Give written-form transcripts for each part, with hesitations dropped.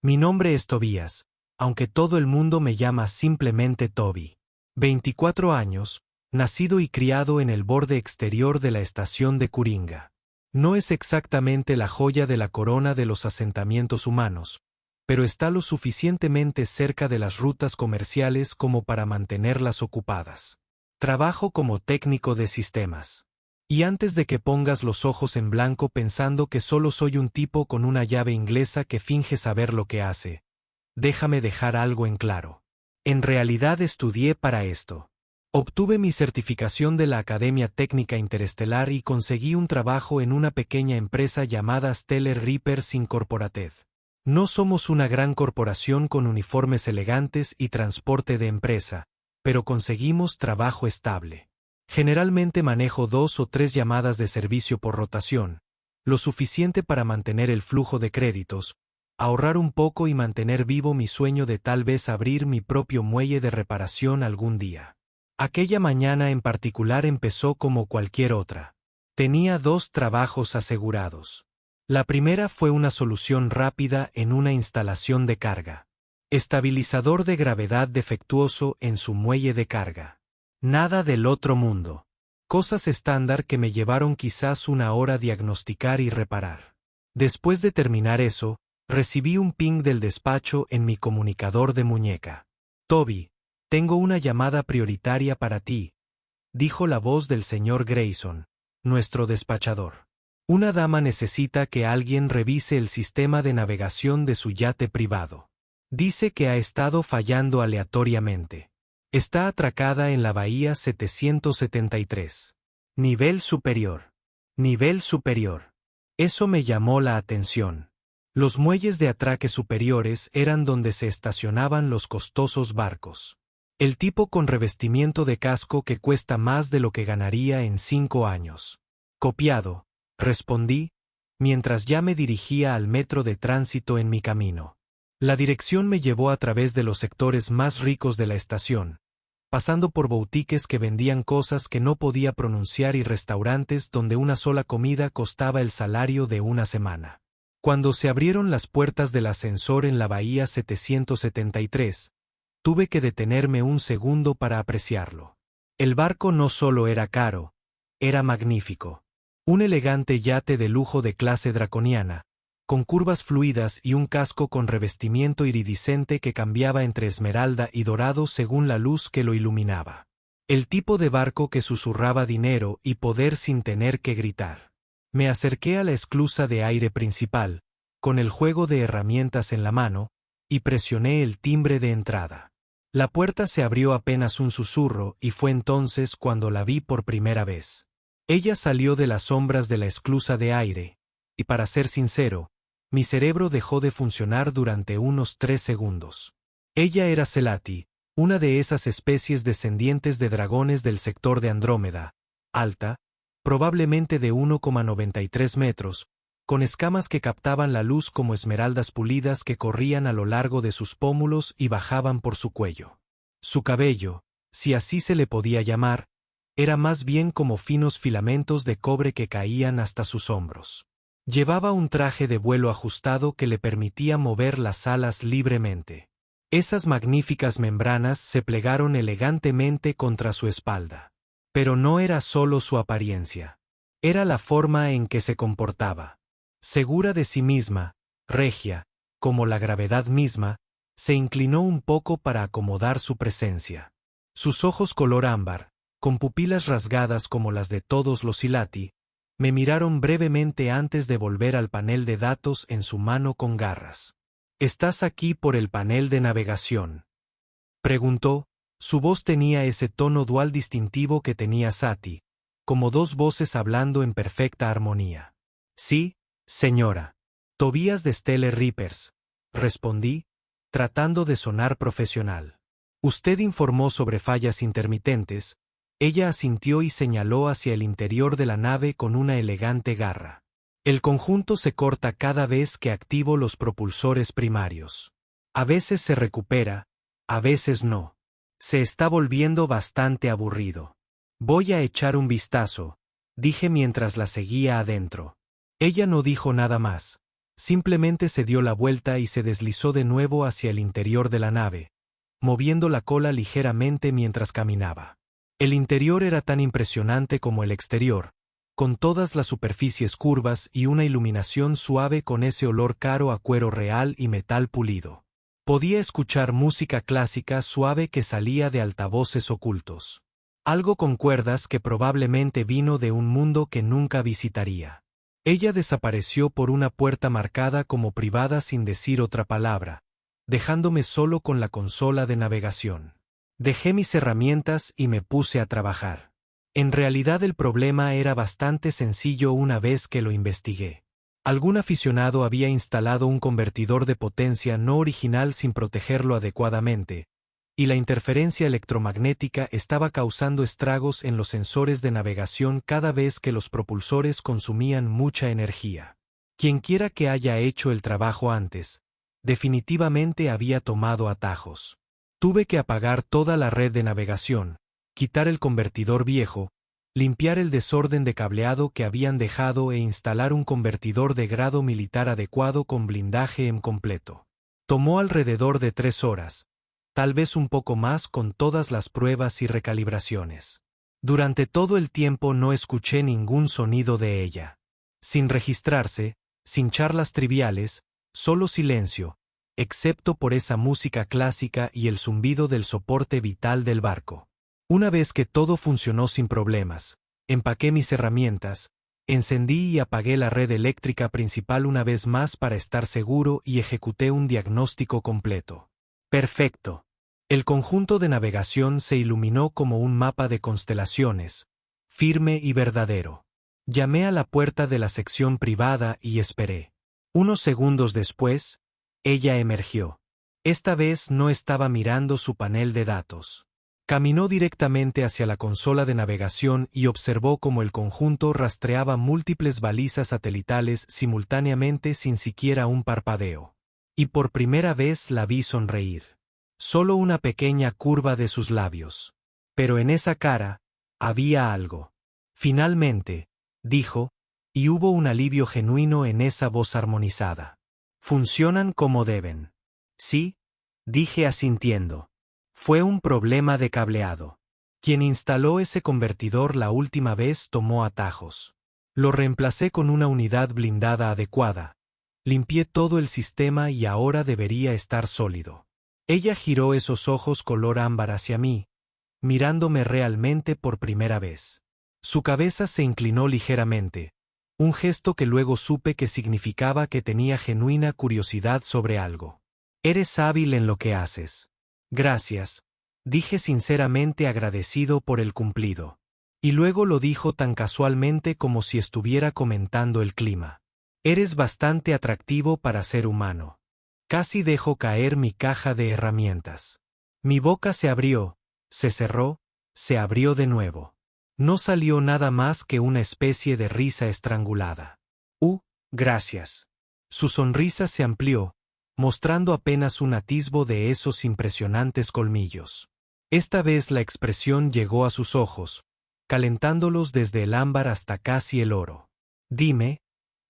Mi nombre es Tobías, aunque todo el mundo me llama simplemente Toby. 24 años, nacido y criado en el borde exterior de la estación de Coringa. No es exactamente la joya de la corona de los asentamientos humanos, pero está lo suficientemente cerca de las rutas comerciales como para mantenerlas ocupadas. Trabajo como técnico de sistemas. Y antes de que pongas los ojos en blanco pensando que solo soy un tipo con una llave inglesa que finge saber lo que hace, déjame dejar algo en claro. En realidad estudié para esto. Obtuve mi certificación de la Academia Técnica Interestelar y conseguí un trabajo en una pequeña empresa llamada Stellar Reapers Incorporated. No somos una gran corporación con uniformes elegantes y transporte de empresa, pero conseguimos trabajo estable. Generalmente manejo 2 o 3 llamadas de servicio por rotación, lo suficiente para mantener el flujo de créditos, ahorrar un poco y mantener vivo mi sueño de tal vez abrir mi propio muelle de reparación algún día. Aquella mañana en particular empezó como cualquier otra. Tenía 2 trabajos asegurados. La primera fue una solución rápida en una instalación de carga. Estabilizador de gravedad defectuoso en su muelle de carga. Nada del otro mundo. Cosas estándar que me llevaron quizás una hora diagnosticar y reparar. Después de terminar eso, recibí un ping del despacho en mi comunicador de muñeca. Toby, tengo una llamada prioritaria para ti, dijo la voz del señor Grayson, nuestro despachador. Una dama necesita que alguien revise el sistema de navegación de su yate privado. Dice que ha estado fallando aleatoriamente. Está atracada en la bahía 773. Nivel superior. Nivel superior. Eso me llamó la atención. Los muelles de atraque superiores eran donde se estacionaban los costosos barcos. El tipo con revestimiento de casco que cuesta más de lo que ganaría en 5 años. Copiado, respondí, mientras ya me dirigía al metro de tránsito en mi camino. La dirección me llevó a través de los sectores más ricos de la estación, pasando por boutiques que vendían cosas que no podía pronunciar y restaurantes donde una sola comida costaba el salario de una semana. Cuando se abrieron las puertas del ascensor en la bahía 773, tuve que detenerme un segundo para apreciarlo. El barco no solo era caro, era magnífico. Un elegante yate de lujo de clase draconiana, con curvas fluidas y un casco con revestimiento iridiscente que cambiaba entre esmeralda y dorado según la luz que lo iluminaba. El tipo de barco que susurraba dinero y poder sin tener que gritar. Me acerqué a la esclusa de aire principal, con el juego de herramientas en la mano, y presioné el timbre de entrada. La puerta se abrió apenas un susurro y fue entonces cuando la vi por primera vez. Ella salió de las sombras de la esclusa de aire, y para ser sincero, mi cerebro dejó de funcionar durante unos 3 segundos. Ella era Selati, una de esas especies descendientes de dragones del sector de Andrómeda, alta, probablemente de 1,93 metros, con escamas que captaban la luz como esmeraldas pulidas que corrían a lo largo de sus pómulos y bajaban por su cuello. Su cabello, si así se le podía llamar, era más bien como finos filamentos de cobre que caían hasta sus hombros. Llevaba un traje de vuelo ajustado que le permitía mover las alas libremente. Esas magníficas membranas se plegaron elegantemente contra su espalda. Pero no era solo su apariencia. Era la forma en que se comportaba. Segura de sí misma, regia, como la gravedad misma, se inclinó un poco para acomodar su presencia. Sus ojos color ámbar, con pupilas rasgadas como las de todos los Silati, me miraron brevemente antes de volver al panel de datos en su mano con garras. «¿Estás aquí por el panel de navegación?», preguntó. Su voz tenía ese tono dual distintivo que tenía Sati, como 2 voces hablando en perfecta armonía. «Sí, señora. Tobías de Stellar Reapers», respondí, tratando de sonar profesional. «Usted informó sobre fallas intermitentes». Ella asintió y señaló hacia el interior de la nave con una elegante garra. «El conjunto se corta cada vez que activo los propulsores primarios. A veces se recupera, a veces no. Se está volviendo bastante aburrido. Voy a echar un vistazo», dije mientras la seguía adentro. Ella no dijo nada más. Simplemente se dio la vuelta y se deslizó de nuevo hacia el interior de la nave, moviendo la cola ligeramente mientras caminaba. El interior era tan impresionante como el exterior, con todas las superficies curvas y una iluminación suave con ese olor caro a cuero real y metal pulido. Podía escuchar música clásica suave que salía de altavoces ocultos. Algo con cuerdas que probablemente vino de un mundo que nunca visitaría. Ella desapareció por una puerta marcada como privada sin decir otra palabra, dejándome solo con la consola de navegación. Dejé mis herramientas y me puse a trabajar. En realidad el problema era bastante sencillo una vez que lo investigué. Algún aficionado había instalado un convertidor de potencia no original sin protegerlo adecuadamente, y la interferencia electromagnética estaba causando estragos en los sensores de navegación cada vez que los propulsores consumían mucha energía. Quienquiera que haya hecho el trabajo antes, definitivamente había tomado atajos. Tuve que apagar toda la red de navegación, quitar el convertidor viejo, limpiar el desorden de cableado que habían dejado e instalar un convertidor de grado militar adecuado con blindaje en completo. Tomó alrededor de 3 horas, tal vez un poco más con todas las pruebas y recalibraciones. Durante todo el tiempo no escuché ningún sonido de ella. Sin registrarse, sin charlas triviales, solo silencio, excepto por esa música clásica y el zumbido del soporte vital del barco. Una vez que todo funcionó sin problemas, empaqué mis herramientas, encendí y apagué la red eléctrica principal una vez más para estar seguro y ejecuté un diagnóstico completo. Perfecto. El conjunto de navegación se iluminó como un mapa de constelaciones, firme y verdadero. Llamé a la puerta de la sección privada y esperé. Unos segundos después, ella emergió. Esta vez no estaba mirando su panel de datos. Caminó directamente hacia la consola de navegación y observó cómo el conjunto rastreaba múltiples balizas satelitales simultáneamente sin siquiera un parpadeo. Y por primera vez la vi sonreír. Solo una pequeña curva de sus labios. Pero en esa cara, había algo. Finalmente, dijo, y hubo un alivio genuino en esa voz armonizada. Funcionan como deben. Sí, dije asintiendo. Fue un problema de cableado. Quien instaló ese convertidor la última vez tomó atajos. Lo reemplacé con una unidad blindada adecuada. Limpié todo el sistema y ahora debería estar sólido. Ella giró esos ojos color ámbar hacia mí, mirándome realmente por primera vez. Su cabeza se inclinó ligeramente, un gesto que luego supe que significaba que tenía genuina curiosidad sobre algo. Eres hábil en lo que haces. Gracias, dije sinceramente agradecido por el cumplido. Y luego lo dijo tan casualmente como si estuviera comentando el clima. Eres bastante atractivo para ser humano. Casi dejo caer mi caja de herramientas. Mi boca se abrió, se cerró, se abrió de nuevo. No salió nada más que una especie de risa estrangulada. Gracias. Su sonrisa se amplió, mostrando apenas un atisbo de esos impresionantes colmillos. Esta vez la expresión llegó a sus ojos, calentándolos desde el ámbar hasta casi el oro. Dime,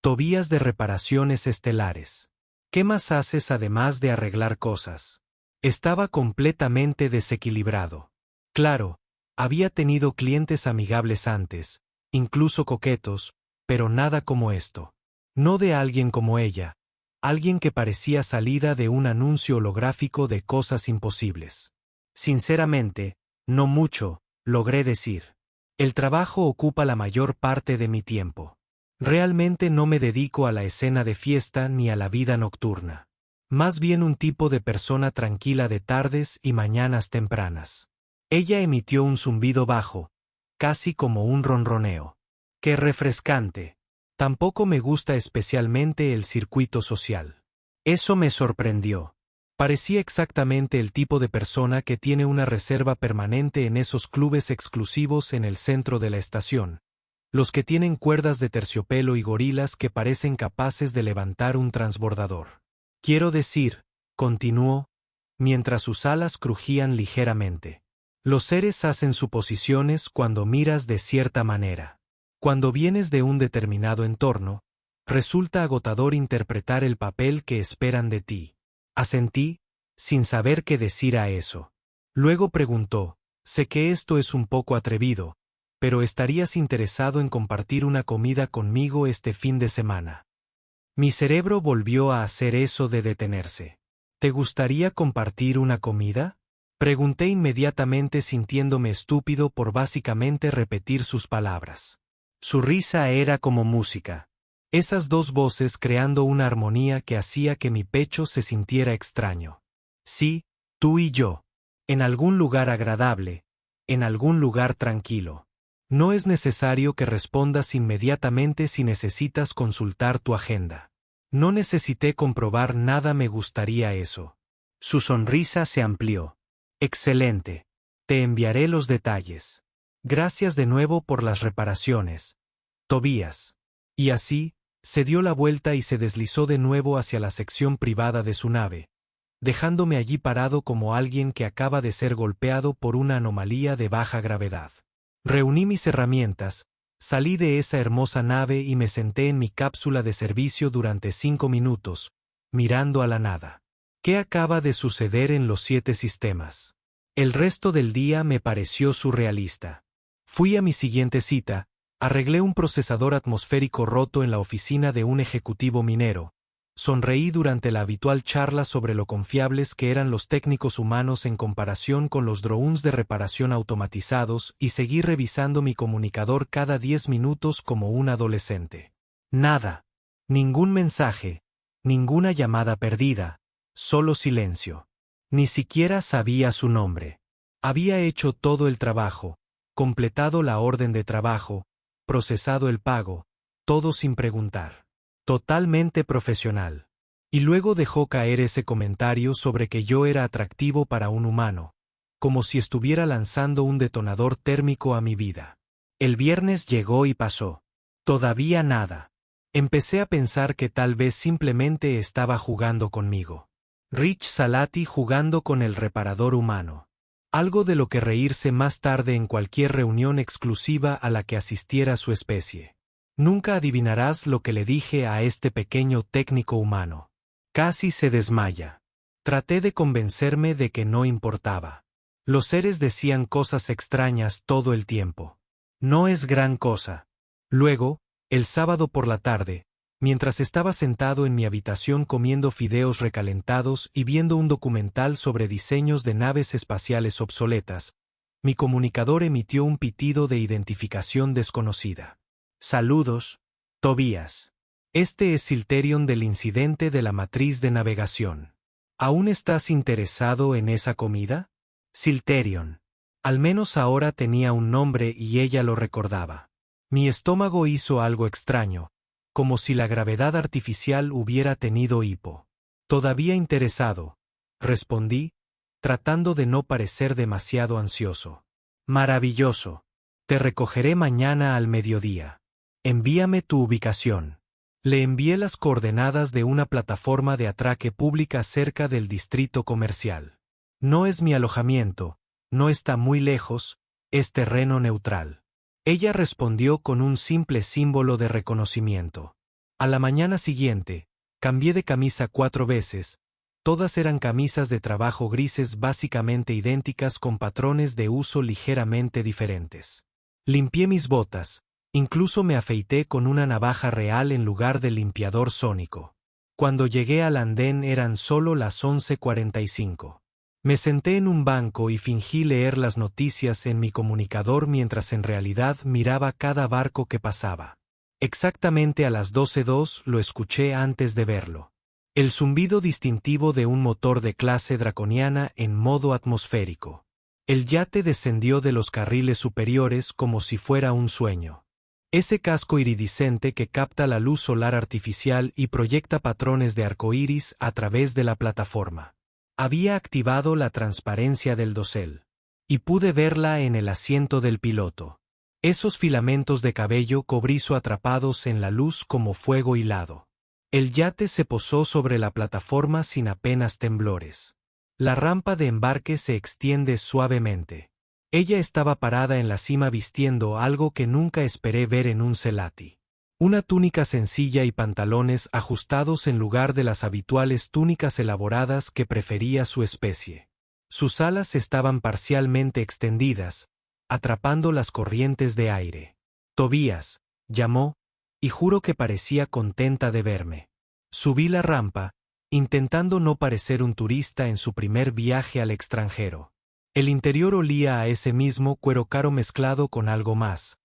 Tobías de reparaciones estelares. ¿Qué más haces además de arreglar cosas? Estaba completamente desequilibrado. Claro, había tenido clientes amigables antes, incluso coquetos, pero nada como esto. No de alguien como ella, alguien que parecía salida de un anuncio holográfico de cosas imposibles. Sinceramente, no mucho, logré decir. El trabajo ocupa la mayor parte de mi tiempo. Realmente no me dedico a la escena de fiesta ni a la vida nocturna. Más bien un tipo de persona tranquila de tardes y mañanas tempranas. Ella emitió un zumbido bajo, casi como un ronroneo. ¡Qué refrescante! Tampoco me gusta especialmente el circuito social. Eso me sorprendió. Parecía exactamente el tipo de persona que tiene una reserva permanente en esos clubes exclusivos en el centro de la estación. Los que tienen cuerdas de terciopelo y gorilas que parecen capaces de levantar un transbordador. Quiero decir, continuó, mientras sus alas crujían ligeramente. Los seres hacen suposiciones cuando miras de cierta manera. Cuando vienes de un determinado entorno, Resulta agotador interpretar el papel que esperan de ti. Asentí, sin saber qué decir a eso. Luego preguntó, sé que esto es un poco atrevido, pero ¿estarías interesado en compartir una comida conmigo este fin de semana? Mi cerebro volvió a hacer eso de detenerse. ¿Te gustaría compartir una comida? Pregunté inmediatamente sintiéndome estúpido por básicamente repetir sus palabras. Su risa era como música. Esas dos voces creando una armonía que hacía que mi pecho se sintiera extraño. Sí, tú y yo. En algún lugar agradable. En algún lugar tranquilo. No es necesario que respondas inmediatamente si necesitas consultar tu agenda. No necesité comprobar nada, me gustaría eso. Su sonrisa se amplió. Excelente. Te enviaré los detalles. Gracias de nuevo por las reparaciones, Tobías. Y así, se dio la vuelta y se deslizó de nuevo hacia la sección privada de su nave, dejándome allí parado como alguien que acaba de ser golpeado por una anomalía de baja gravedad. Reuní mis herramientas, salí de esa hermosa nave y me senté en mi cápsula de servicio durante 5 minutos, mirando a la nada. ¿Qué acaba de suceder en los 7 sistemas? El resto del día me pareció surrealista. Fui a mi siguiente cita, arreglé un procesador atmosférico roto en la oficina de un ejecutivo minero. Sonreí durante la habitual charla sobre lo confiables que eran los técnicos humanos en comparación con los drones de reparación automatizados y seguí revisando mi comunicador cada 10 minutos como un adolescente. Nada. Ningún mensaje. Ninguna llamada perdida. Solo silencio. Ni siquiera sabía su nombre. Había hecho todo el trabajo, completado la orden de trabajo, procesado el pago, todo sin preguntar. Totalmente profesional. Y luego dejó caer ese comentario sobre que yo era atractivo para un humano, como si estuviera lanzando un detonador térmico a mi vida. El viernes llegó y pasó. Todavía nada. Empecé a pensar que tal vez simplemente estaba jugando conmigo. Rich Salati jugando con el reparador humano. Algo de lo que reírse más tarde en cualquier reunión exclusiva a la que asistiera su especie. Nunca adivinarás lo que le dije a este pequeño técnico humano. Casi se desmaya. Traté de convencerme de que no importaba. Los seres decían cosas extrañas todo el tiempo. No es gran cosa. Luego, el sábado por la tarde, mientras estaba sentado en mi habitación comiendo fideos recalentados y viendo un documental sobre diseños de naves espaciales obsoletas, mi comunicador emitió un pitido de identificación desconocida. Saludos, Tobías. Este es Silterion del incidente de la matriz de navegación. ¿Aún estás interesado en esa comida? Silterion. Al menos ahora tenía un nombre y ella lo recordaba. Mi estómago hizo algo extraño, como si la gravedad artificial hubiera tenido hipo. Todavía interesado, respondí, tratando de no parecer demasiado ansioso. Maravilloso. Te recogeré mañana al mediodía. Envíame tu ubicación. Le envié las coordenadas de una plataforma de atraque pública cerca del distrito comercial. No es mi alojamiento, no está muy lejos, es terreno neutral. Ella respondió con un simple símbolo de reconocimiento. A la mañana siguiente, cambié de camisa 4 veces. Todas eran camisas de trabajo grises básicamente idénticas con patrones de uso ligeramente diferentes. Limpié mis botas, incluso me afeité con una navaja real en lugar del limpiador sónico. Cuando llegué al andén eran solo las 11:45. Me senté en un banco y fingí leer las noticias en mi comunicador mientras en realidad miraba cada barco que pasaba. Exactamente a las 12:02 lo escuché antes de verlo. El zumbido distintivo de un motor de clase draconiana en modo atmosférico. El yate descendió de los carriles superiores como si fuera un sueño. Ese casco iridiscente que capta la luz solar artificial y proyecta patrones de arcoíris a través de la plataforma. Había activado la transparencia del dosel. Y pude verla en el asiento del piloto. Esos filamentos de cabello cobrizo atrapados en la luz como fuego hilado. El yate se posó sobre la plataforma sin apenas temblores. La rampa de embarque se extiende suavemente. Ella estaba parada en la cima vistiendo algo que nunca esperé ver en un Selati. Una túnica sencilla y pantalones ajustados en lugar de las habituales túnicas elaboradas que prefería su especie. Sus alas estaban parcialmente extendidas, atrapando las corrientes de aire. Tobías, llamó, y juro que parecía contenta de verme. Subí la rampa, intentando no parecer un turista en su primer viaje al extranjero. El interior olía a ese mismo cuero caro mezclado con algo más,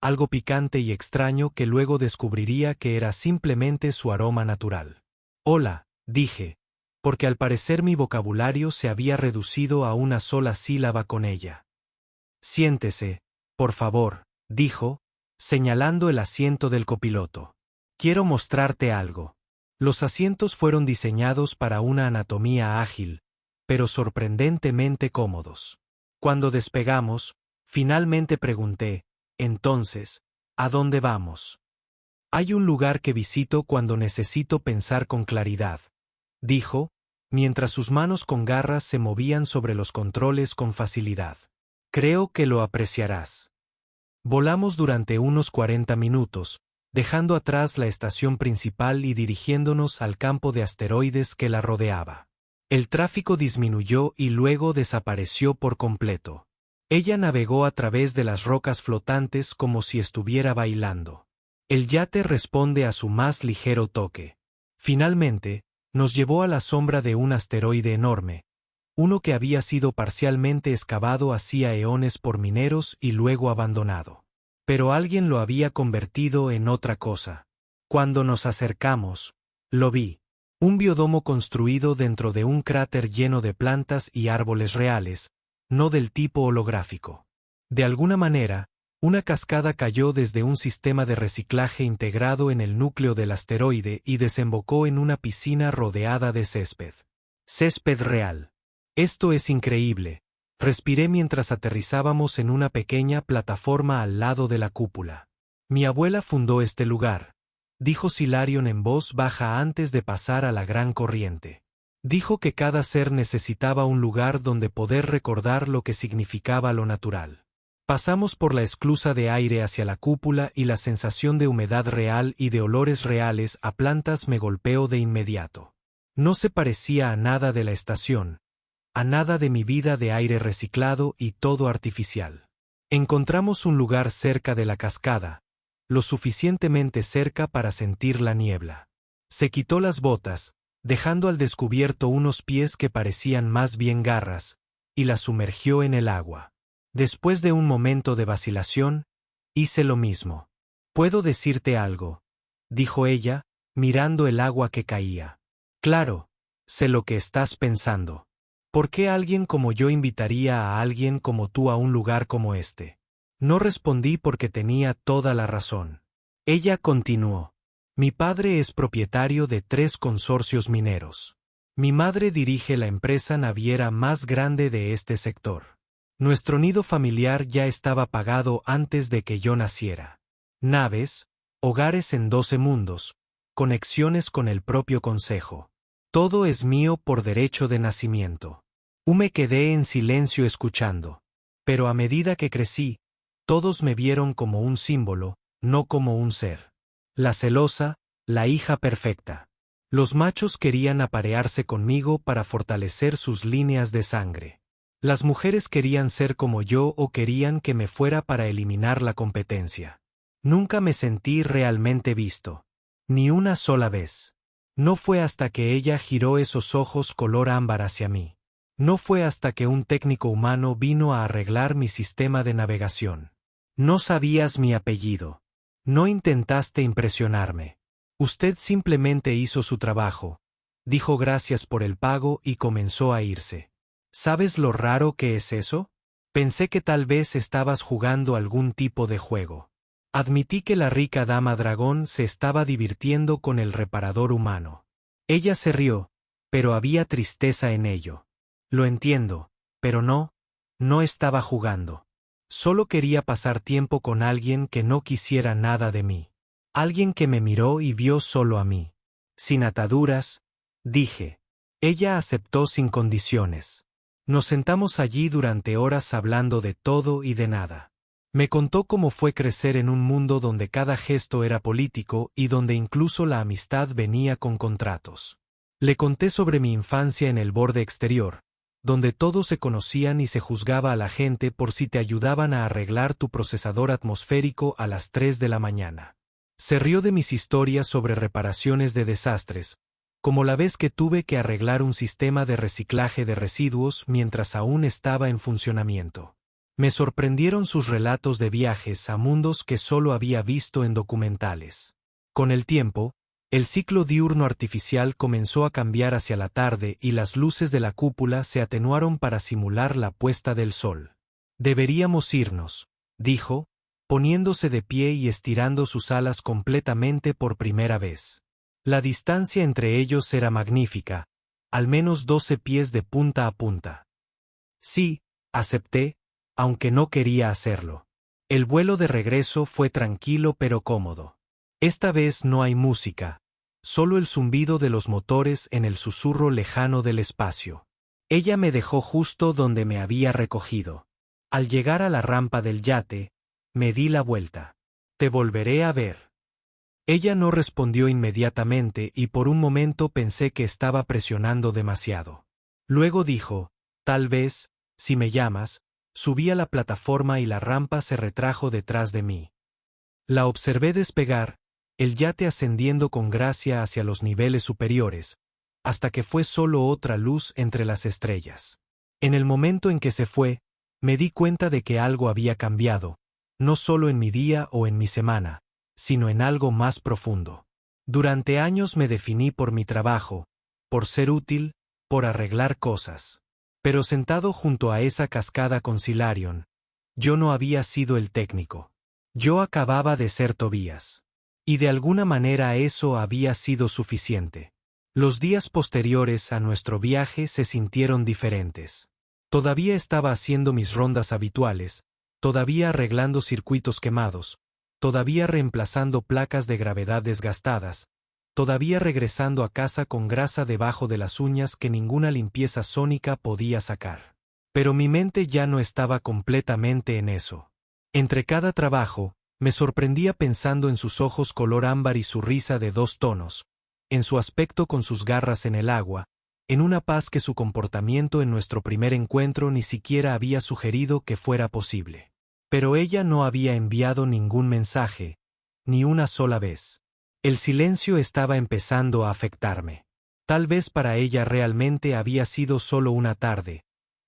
algo picante y extraño que luego descubriría que era simplemente su aroma natural. Hola, dije, porque al parecer mi vocabulario se había reducido a una sola sílaba con ella. Siéntese, por favor, dijo, señalando el asiento del copiloto. Quiero mostrarte algo. Los asientos fueron diseñados para una anatomía ágil, pero sorprendentemente cómodos. Cuando despegamos, finalmente pregunté, entonces, ¿a dónde vamos? Hay un lugar que visito cuando necesito pensar con claridad, dijo, mientras sus manos con garras se movían sobre los controles con facilidad. Creo que lo apreciarás. Volamos durante unos 40 minutos, dejando atrás la estación principal y dirigiéndonos al campo de asteroides que la rodeaba. El tráfico disminuyó y luego desapareció por completo. Ella navegó a través de las rocas flotantes como si estuviera bailando. El yate responde a su más ligero toque. Finalmente, nos llevó a la sombra de un asteroide enorme, uno que había sido parcialmente excavado hacía eones por mineros y luego abandonado. Pero alguien lo había convertido en otra cosa. Cuando nos acercamos, lo vi. Un biodomo construido dentro de un cráter lleno de plantas y árboles reales, no del tipo holográfico. De alguna manera, una cascada cayó desde un sistema de reciclaje integrado en el núcleo del asteroide y desembocó en una piscina rodeada de césped. Césped real. Esto es increíble, respiré mientras aterrizábamos en una pequeña plataforma al lado de la cúpula. Mi abuela fundó este lugar, dijo Silarion en voz baja antes de pasar a la gran corriente. Dijo que cada ser necesitaba un lugar donde poder recordar lo que significaba lo natural. Pasamos por la esclusa de aire hacia la cúpula y la sensación de humedad real y de olores reales a plantas me golpeó de inmediato. No se parecía a nada de la estación, a nada de mi vida de aire reciclado y todo artificial. Encontramos un lugar cerca de la cascada, lo suficientemente cerca para sentir la niebla. Se quitó las botas, dejando al descubierto unos pies que parecían más bien garras, y la sumergió en el agua. Después de un momento de vacilación, hice lo mismo. «¿Puedo decirte algo?», dijo ella, mirando el agua que caía. «Claro, sé lo que estás pensando. ¿Por qué alguien como yo invitaría a alguien como tú a un lugar como este?». No respondí porque tenía toda la razón. Ella continuó. «Mi padre es propietario de 3 consorcios mineros. Mi madre dirige la empresa naviera más grande de este sector. Nuestro nido familiar ya estaba pagado antes de que yo naciera. Naves, hogares en 12 mundos, conexiones con el propio consejo. Todo es mío por derecho de nacimiento». Me quedé en silencio escuchando. Pero a medida que crecí, todos me vieron como un símbolo, no como un ser. La celosa, la hija perfecta. Los machos querían aparearse conmigo para fortalecer sus líneas de sangre. Las mujeres querían ser como yo o querían que me fuera para eliminar la competencia. Nunca me sentí realmente visto. Ni una sola vez. No fue hasta que ella giró esos ojos color ámbar hacia mí. No fue hasta que un técnico humano vino a arreglar mi sistema de navegación. No sabías mi apellido. No intentaste impresionarme. Usted simplemente hizo su trabajo. Dijo gracias por el pago y comenzó a irse. ¿Sabes lo raro que es eso? Pensé que tal vez estabas jugando algún tipo de juego. Admití que la rica dama dragón se estaba divirtiendo con el reparador humano. Ella se rió, pero había tristeza en ello. Lo entiendo, pero no estaba jugando. Solo quería pasar tiempo con alguien que no quisiera nada de mí. Alguien que me miró y vio solo a mí. Sin ataduras, dije. Ella aceptó sin condiciones. Nos sentamos allí durante horas hablando de todo y de nada. Me contó cómo fue crecer en un mundo donde cada gesto era político y donde incluso la amistad venía con contratos. Le conté sobre mi infancia en el borde exterior, donde todos se conocían y se juzgaba a la gente por si te ayudaban a arreglar tu procesador atmosférico a las 3 de la mañana. Se rió de mis historias sobre reparaciones de desastres, como la vez que tuve que arreglar un sistema de reciclaje de residuos mientras aún estaba en funcionamiento. Me sorprendieron sus relatos de viajes a mundos que solo había visto en documentales. Con el tiempo, el ciclo diurno artificial comenzó a cambiar hacia la tarde y las luces de la cúpula se atenuaron para simular la puesta del sol. Deberíamos irnos, dijo, poniéndose de pie y estirando sus alas completamente por primera vez. La distancia entre ellos era magnífica, al menos 12 pies de punta a punta. Sí, acepté, aunque no quería hacerlo. El vuelo de regreso fue tranquilo pero cómodo. Esta vez no hay música, solo el zumbido de los motores en el susurro lejano del espacio. Ella me dejó justo donde me había recogido. Al llegar a la rampa del yate, me di la vuelta. Te volveré a ver. Ella no respondió inmediatamente y por un momento pensé que estaba presionando demasiado. Luego dijo, tal vez, si me llamas. Subí a la plataforma y la rampa se retrajo detrás de mí. La observé despegar, el yate ascendiendo con gracia hacia los niveles superiores, hasta que fue solo otra luz entre las estrellas. En el momento en que se fue, me di cuenta de que algo había cambiado, no solo en mi día o en mi semana, sino en algo más profundo. Durante años me definí por mi trabajo, por ser útil, por arreglar cosas. Pero sentado junto a esa cascada con Silarion, yo no había sido el técnico. Yo acababa de ser Tobías. Y de alguna manera eso había sido suficiente. Los días posteriores a nuestro viaje se sintieron diferentes. Todavía estaba haciendo mis rondas habituales, todavía arreglando circuitos quemados, todavía reemplazando placas de gravedad desgastadas, todavía regresando a casa con grasa debajo de las uñas que ninguna limpieza sónica podía sacar. Pero mi mente ya no estaba completamente en eso. Entre cada trabajo, me sorprendía pensando en sus ojos color ámbar y su risa de 2 tonos, en su aspecto con sus garras en el agua, en una paz que su comportamiento en nuestro primer encuentro ni siquiera había sugerido que fuera posible. Pero ella no había enviado ningún mensaje, ni una sola vez. El silencio estaba empezando a afectarme. Tal vez para ella realmente había sido solo una tarde,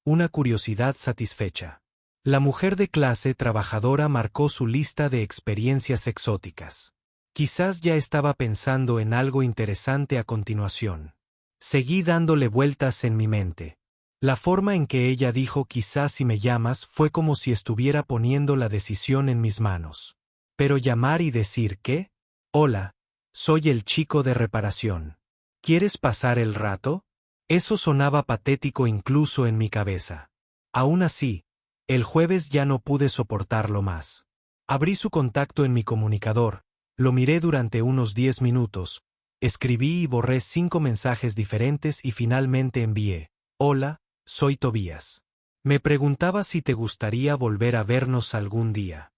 una curiosidad satisfecha. La mujer de clase trabajadora marcó su lista de experiencias exóticas. Quizás ya estaba pensando en algo interesante a continuación. Seguí dándole vueltas en mi mente. La forma en que ella dijo quizás si me llamas fue como si estuviera poniendo la decisión en mis manos. Pero llamar y decir ¿qué? Hola. Soy el chico de reparación. ¿Quieres pasar el rato? Eso sonaba patético incluso en mi cabeza. Aún así, el jueves ya no pude soportarlo más. Abrí su contacto en mi comunicador, lo miré durante unos 10 minutos, escribí y borré 5 mensajes diferentes y finalmente envié, hola, soy Tobías. Me preguntaba si te gustaría volver a vernos algún día.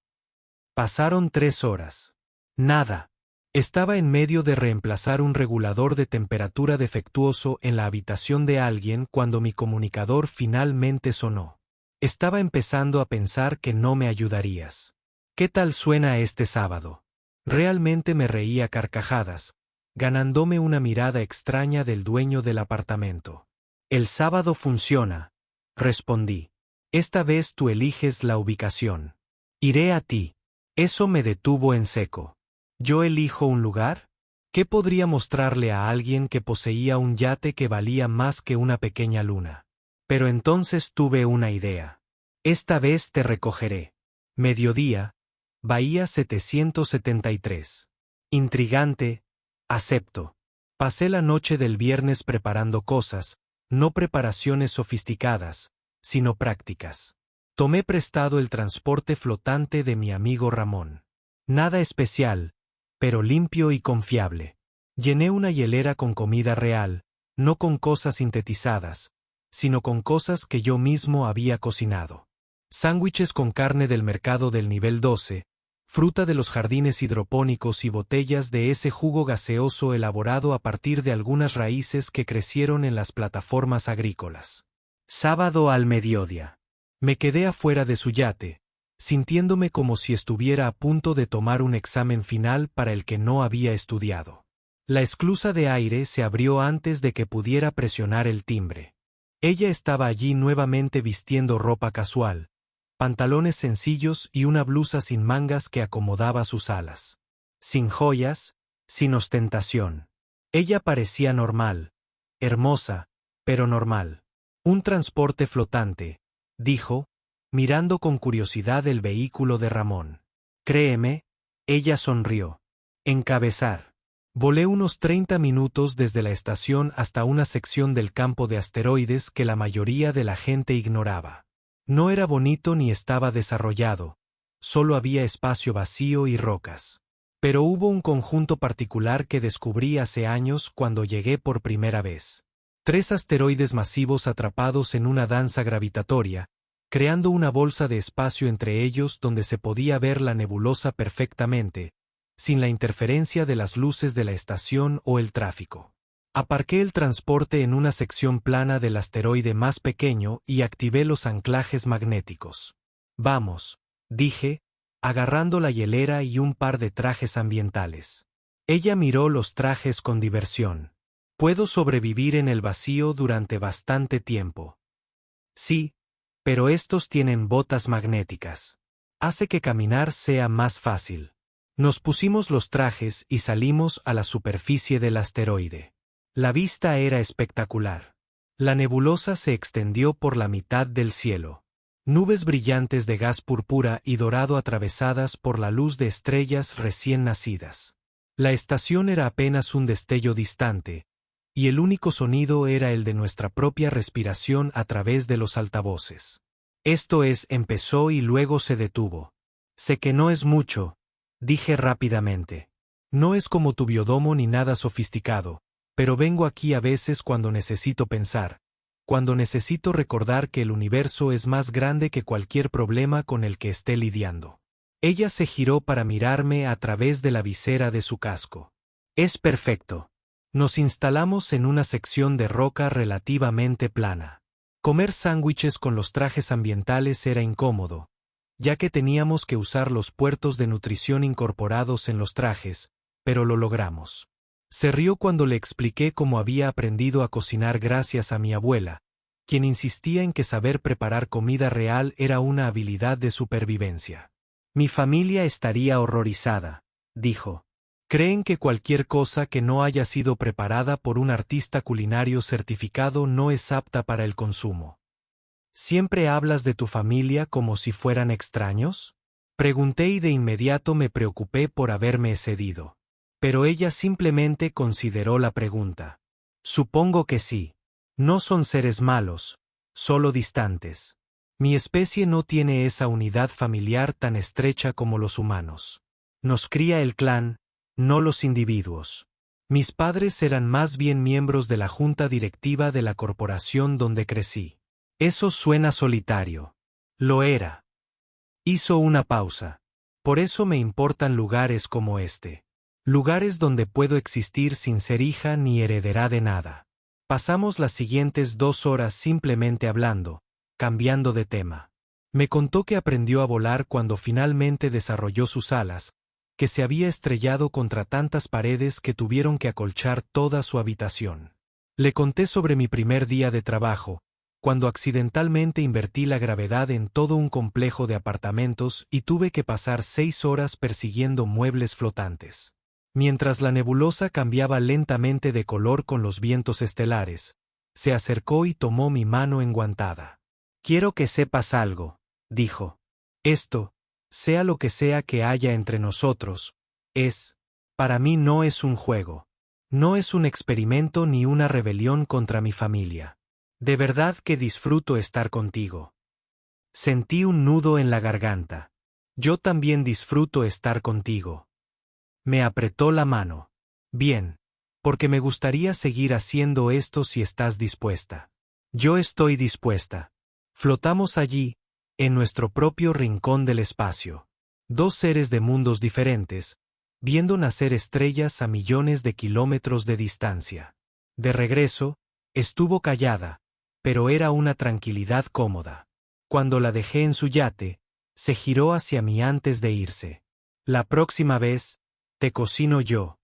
Pasaron 3 horas. Nada. Estaba en medio de reemplazar un regulador de temperatura defectuoso en la habitación de alguien cuando mi comunicador finalmente sonó. Estaba empezando a pensar que no me ayudarías. ¿Qué tal suena este sábado? Realmente me reí a carcajadas, ganándome una mirada extraña del dueño del apartamento. El sábado funciona, respondí. Esta vez tú eliges la ubicación. Iré a ti. Eso me detuvo en seco. ¿Yo elijo un lugar? ¿Qué podría mostrarle a alguien que poseía un yate que valía más que una pequeña luna? Pero entonces tuve una idea. Esta vez te recogeré. Mediodía, Bahía 773. Intrigante, acepto. Pasé la noche del viernes preparando cosas, no preparaciones sofisticadas, sino prácticas. Tomé prestado el transporte flotante de mi amigo Ramón. Nada especial, pero limpio y confiable. Llené una hielera con comida real, no con cosas sintetizadas, sino con cosas que yo mismo había cocinado. Sándwiches con carne del mercado del nivel 12, fruta de los jardines hidropónicos y botellas de ese jugo gaseoso elaborado a partir de algunas raíces que crecieron en las plataformas agrícolas. Sábado al mediodía. Me quedé afuera de su yate, sintiéndome como si estuviera a punto de tomar un examen final para el que no había estudiado. La esclusa de aire se abrió antes de que pudiera presionar el timbre. Ella estaba allí nuevamente vistiendo ropa casual, pantalones sencillos y una blusa sin mangas que acomodaba sus alas. Sin joyas, sin ostentación. Ella parecía normal, hermosa, pero normal. Un transporte flotante, dijo, mirando con curiosidad el vehículo de Ramón. Créeme, ella sonrió. Encabezar. Volé unos 30 minutos desde la estación hasta una sección del campo de asteroides que la mayoría de la gente ignoraba. No era bonito ni estaba desarrollado, solo había espacio vacío y rocas. Pero hubo un conjunto particular que descubrí hace años cuando llegué por primera vez. 3 asteroides masivos atrapados en una danza gravitatoria, creando una bolsa de espacio entre ellos donde se podía ver la nebulosa perfectamente, sin la interferencia de las luces de la estación o el tráfico. Aparqué el transporte en una sección plana del asteroide más pequeño y activé los anclajes magnéticos. Vamos, dije, agarrando la hielera y un par de trajes ambientales. Ella miró los trajes con diversión. Puedo sobrevivir en el vacío durante bastante tiempo. Sí, pero estos tienen botas magnéticas. Hace que caminar sea más fácil. Nos pusimos los trajes y salimos a la superficie del asteroide. La vista era espectacular. La nebulosa se extendió por la mitad del cielo. Nubes brillantes de gas púrpura y dorado atravesadas por la luz de estrellas recién nacidas. La estación era apenas un destello distante, y el único sonido era el de nuestra propia respiración a través de los altavoces. Esto es, empezó y luego se detuvo. Sé que no es mucho, dije rápidamente. No es como tu biodomo ni nada sofisticado, pero vengo aquí a veces cuando necesito pensar, cuando necesito recordar que el universo es más grande que cualquier problema con el que esté lidiando. Ella se giró para mirarme a través de la visera de su casco. Es perfecto. Nos instalamos en una sección de roca relativamente plana. Comer sándwiches con los trajes ambientales era incómodo, ya que teníamos que usar los puertos de nutrición incorporados en los trajes, pero lo logramos. Se rió cuando le expliqué cómo había aprendido a cocinar gracias a mi abuela, quien insistía en que saber preparar comida real era una habilidad de supervivencia. Mi familia estaría horrorizada, dijo. Creen que cualquier cosa que no haya sido preparada por un artista culinario certificado no es apta para el consumo. ¿Siempre hablas de tu familia como si fueran extraños? Pregunté y de inmediato me preocupé por haberme excedido. Pero ella simplemente consideró la pregunta. Supongo que sí. No son seres malos, solo distantes. Mi especie no tiene esa unidad familiar tan estrecha como los humanos. Nos cría el clan, no los individuos. Mis padres eran más bien miembros de la junta directiva de la corporación donde crecí. Eso suena solitario. Lo era. Hizo una pausa. Por eso me importan lugares como este. Lugares donde puedo existir sin ser hija ni heredera de nada. Pasamos las siguientes 2 horas simplemente hablando, cambiando de tema. Me contó que aprendió a volar cuando finalmente desarrolló sus alas, que se había estrellado contra tantas paredes que tuvieron que acolchar toda su habitación. Le conté sobre mi primer día de trabajo, cuando accidentalmente invertí la gravedad en todo un complejo de apartamentos y tuve que pasar 6 horas persiguiendo muebles flotantes. Mientras la nebulosa cambiaba lentamente de color con los vientos estelares, se acercó y tomó mi mano enguantada. Quiero que sepas algo, dijo. Esto, sea lo que sea que haya entre nosotros, para mí no es un juego. No es un experimento ni una rebelión contra mi familia. De verdad que disfruto estar contigo. Sentí un nudo en la garganta. Yo también disfruto estar contigo. Me apretó la mano. Bien, porque me gustaría seguir haciendo esto si estás dispuesta. Yo estoy dispuesta. Flotamos allí, en nuestro propio rincón del espacio. Dos seres de mundos diferentes, viendo nacer estrellas a millones de kilómetros de distancia. De regreso, estuvo callada, pero era una tranquilidad cómoda. Cuando la dejé en su yate, se giró hacia mí antes de irse. La próxima vez, te cocino yo.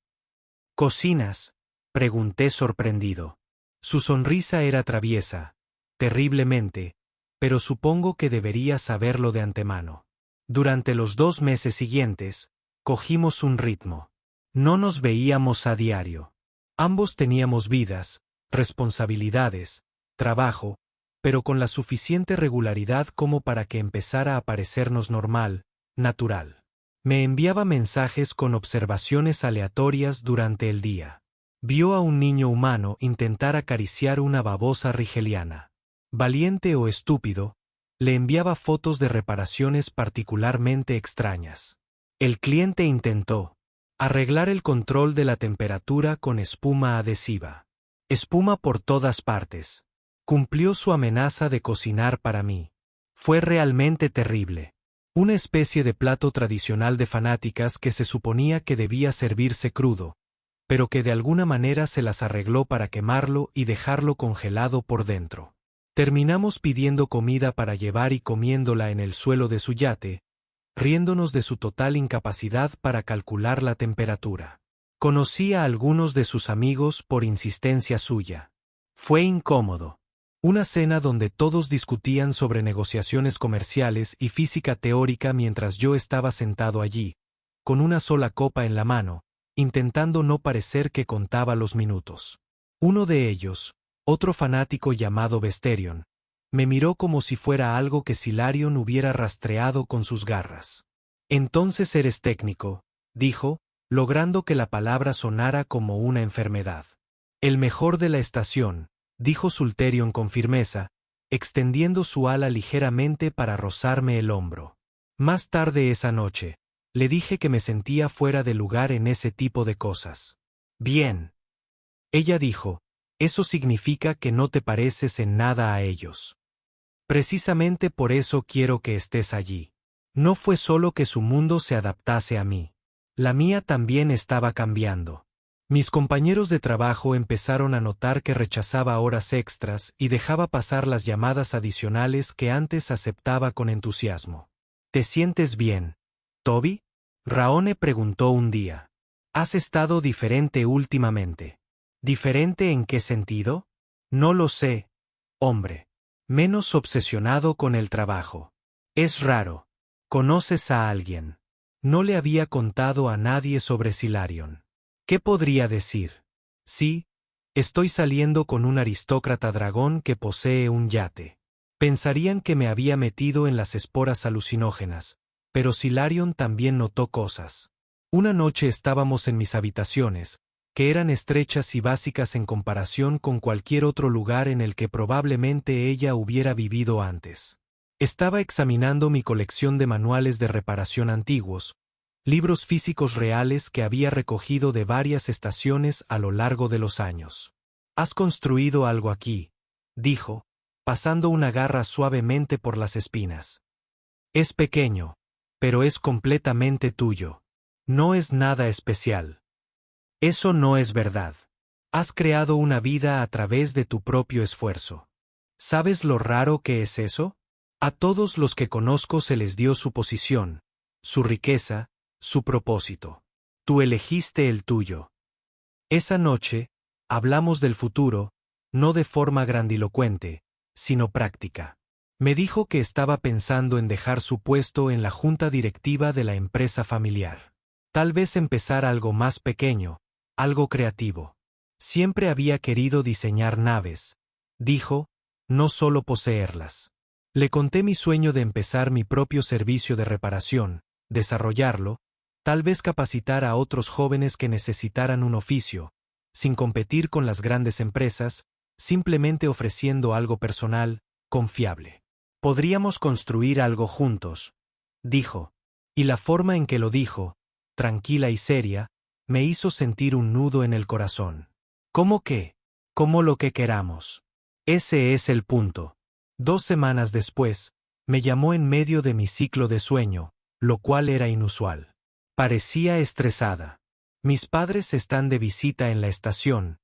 ¿Cocinas?, pregunté sorprendido. Su sonrisa era traviesa, terriblemente, pero supongo que debería saberlo de antemano. Durante los 2 meses siguientes, cogimos un ritmo. No nos veíamos a diario. Ambos teníamos vidas, responsabilidades, trabajo, pero con la suficiente regularidad como para que empezara a parecernos normal, natural. Me enviaba mensajes con observaciones aleatorias durante el día. Vio a un niño humano intentar acariciar una babosa rigeliana. Valiente o estúpido, le enviaba fotos de reparaciones particularmente extrañas. El cliente intentó arreglar el control de la temperatura con espuma adhesiva. Espuma por todas partes. Cumplió su amenaza de cocinar para mí. Fue realmente terrible. Una especie de plato tradicional de fanáticas que se suponía que debía servirse crudo, pero que de alguna manera se las arregló para quemarlo y dejarlo congelado por dentro. Terminamos pidiendo comida para llevar y comiéndola en el suelo de su yate, riéndonos de su total incapacidad para calcular la temperatura. Conocí a algunos de sus amigos por insistencia suya. Fue incómodo. Una cena donde todos discutían sobre negociaciones comerciales y física teórica mientras yo estaba sentado allí, con una sola copa en la mano, intentando no parecer que contaba los minutos. Uno de ellos, otro fanático llamado Vesterion, me miró como si fuera algo que Silarion hubiera rastreado con sus garras. Entonces eres técnico, dijo, logrando que la palabra sonara como una enfermedad. El mejor de la estación, dijo Sulterion con firmeza, extendiendo su ala ligeramente para rozarme el hombro. Más tarde esa noche, le dije que me sentía fuera de lugar en ese tipo de cosas. Bien. Ella dijo, eso significa que no te pareces en nada a ellos. Precisamente por eso quiero que estés allí. No fue solo que su mundo se adaptase a mí. La mía también estaba cambiando. Mis compañeros de trabajo empezaron a notar que rechazaba horas extras y dejaba pasar las llamadas adicionales que antes aceptaba con entusiasmo. ¿Te sientes bien, Toby?, Raone preguntó un día. ¿Has estado diferente últimamente? ¿Diferente en qué sentido? No lo sé, hombre. Menos obsesionado con el trabajo. Es raro. ¿Conoces a alguien? No le había contado a nadie sobre Silarion. ¿Qué podría decir? Sí, estoy saliendo con un aristócrata dragón que posee un yate. Pensarían que me había metido en las esporas alucinógenas, pero Silarion también notó cosas. Una noche estábamos en mis habitaciones, que eran estrechas y básicas en comparación con cualquier otro lugar en el que probablemente ella hubiera vivido antes. Estaba examinando mi colección de manuales de reparación antiguos, libros físicos reales que había recogido de varias estaciones a lo largo de los años. «Has construido algo aquí», dijo, pasando una garra suavemente por las espinas. «Es pequeño, pero es completamente tuyo. No es nada especial». «Eso no es verdad. Has creado una vida a través de tu propio esfuerzo. ¿Sabes lo raro que es eso? A todos los que conozco se les dio su posición, su riqueza, su propósito. Tú elegiste el tuyo». Esa noche, hablamos del futuro, no de forma grandilocuente, sino práctica. Me dijo que estaba pensando en dejar su puesto en la junta directiva de la empresa familiar. Tal vez empezar algo más pequeño, algo creativo. Siempre había querido diseñar naves, dijo, no solo poseerlas. Le conté mi sueño de empezar mi propio servicio de reparación, desarrollarlo, tal vez capacitar a otros jóvenes que necesitaran un oficio, sin competir con las grandes empresas, simplemente ofreciendo algo personal, confiable. Podríamos construir algo juntos, dijo, y la forma en que lo dijo, tranquila y seria, me hizo sentir un nudo en el corazón. ¿Cómo qué? Como lo que queramos. Ese es el punto. 2 semanas después, Me llamó en medio de mi ciclo de sueño, lo cual era inusual. Parecía estresada. Mis padres están de visita en la estación,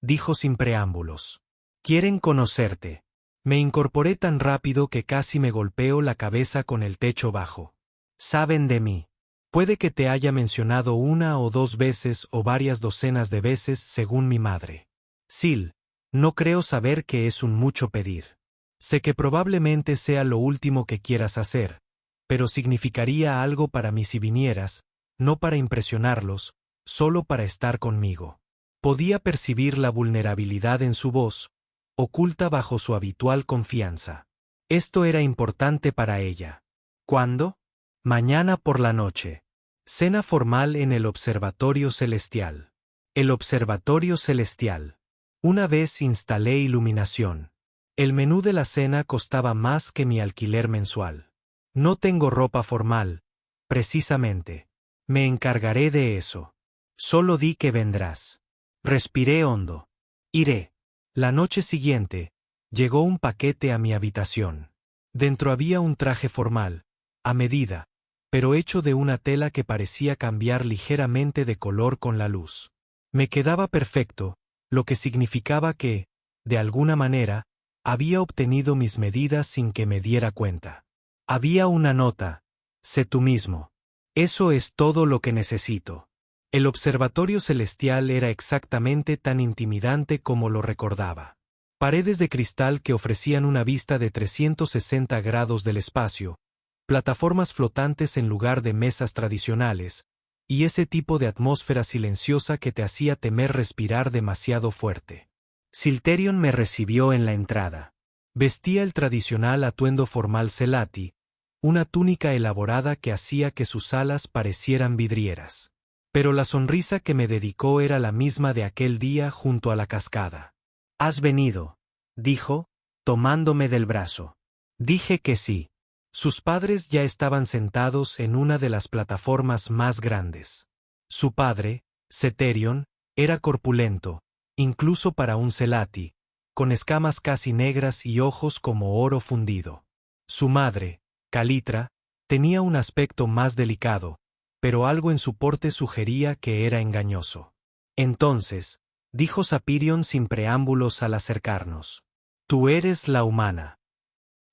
dijo sin preámbulos. Quieren conocerte. Me incorporé tan rápido que casi me golpeo la cabeza con el techo bajo. Saben de mí. Puede que te haya mencionado una o dos veces o varias docenas de veces según mi madre. Sil, no creo saber que es un mucho pedir. Sé que probablemente sea lo último que quieras hacer, pero significaría algo para mí si vinieras, no para impresionarlos, solo para estar conmigo. Podía percibir la vulnerabilidad en su voz, oculta bajo su habitual confianza. Esto era importante para ella. ¿Cuándo? Mañana por la noche. Cena formal en el Observatorio Celestial. El Observatorio Celestial. Una vez instalé iluminación. El menú de la cena costaba más que mi alquiler mensual. No tengo ropa formal, precisamente. Me encargaré de eso. Solo di que vendrás. Respiré hondo. Iré. La noche siguiente, llegó un paquete a mi habitación. Dentro había un traje formal, a medida, pero hecho de una tela que parecía cambiar ligeramente de color con la luz. Me quedaba perfecto, lo que significaba que, de alguna manera, había obtenido mis medidas sin que me diera cuenta. Había una nota: sé tú mismo. Eso es todo lo que necesito. El observatorio celestial era exactamente tan intimidante como lo recordaba. Paredes de cristal que ofrecían una vista de 360 grados del espacio, plataformas flotantes en lugar de mesas tradicionales, y ese tipo de atmósfera silenciosa que te hacía temer respirar demasiado fuerte. Silterion me recibió en la entrada. Vestía el tradicional atuendo formal Celati, una túnica elaborada que hacía que sus alas parecieran vidrieras. Pero la sonrisa que me dedicó era la misma de aquel día junto a la cascada. «¿Has venido?», dijo, tomándome del brazo. Dije que sí. Sus padres ya estaban sentados en una de las plataformas más grandes. Su padre, Ceterion, era corpulento, incluso para un Celati, con escamas casi negras y ojos como oro fundido. Su madre, Calitra, tenía un aspecto más delicado, pero algo en su porte sugería que era engañoso. Entonces, dijo Sapirion sin preámbulos al acercarnos. «Tú eres la humana».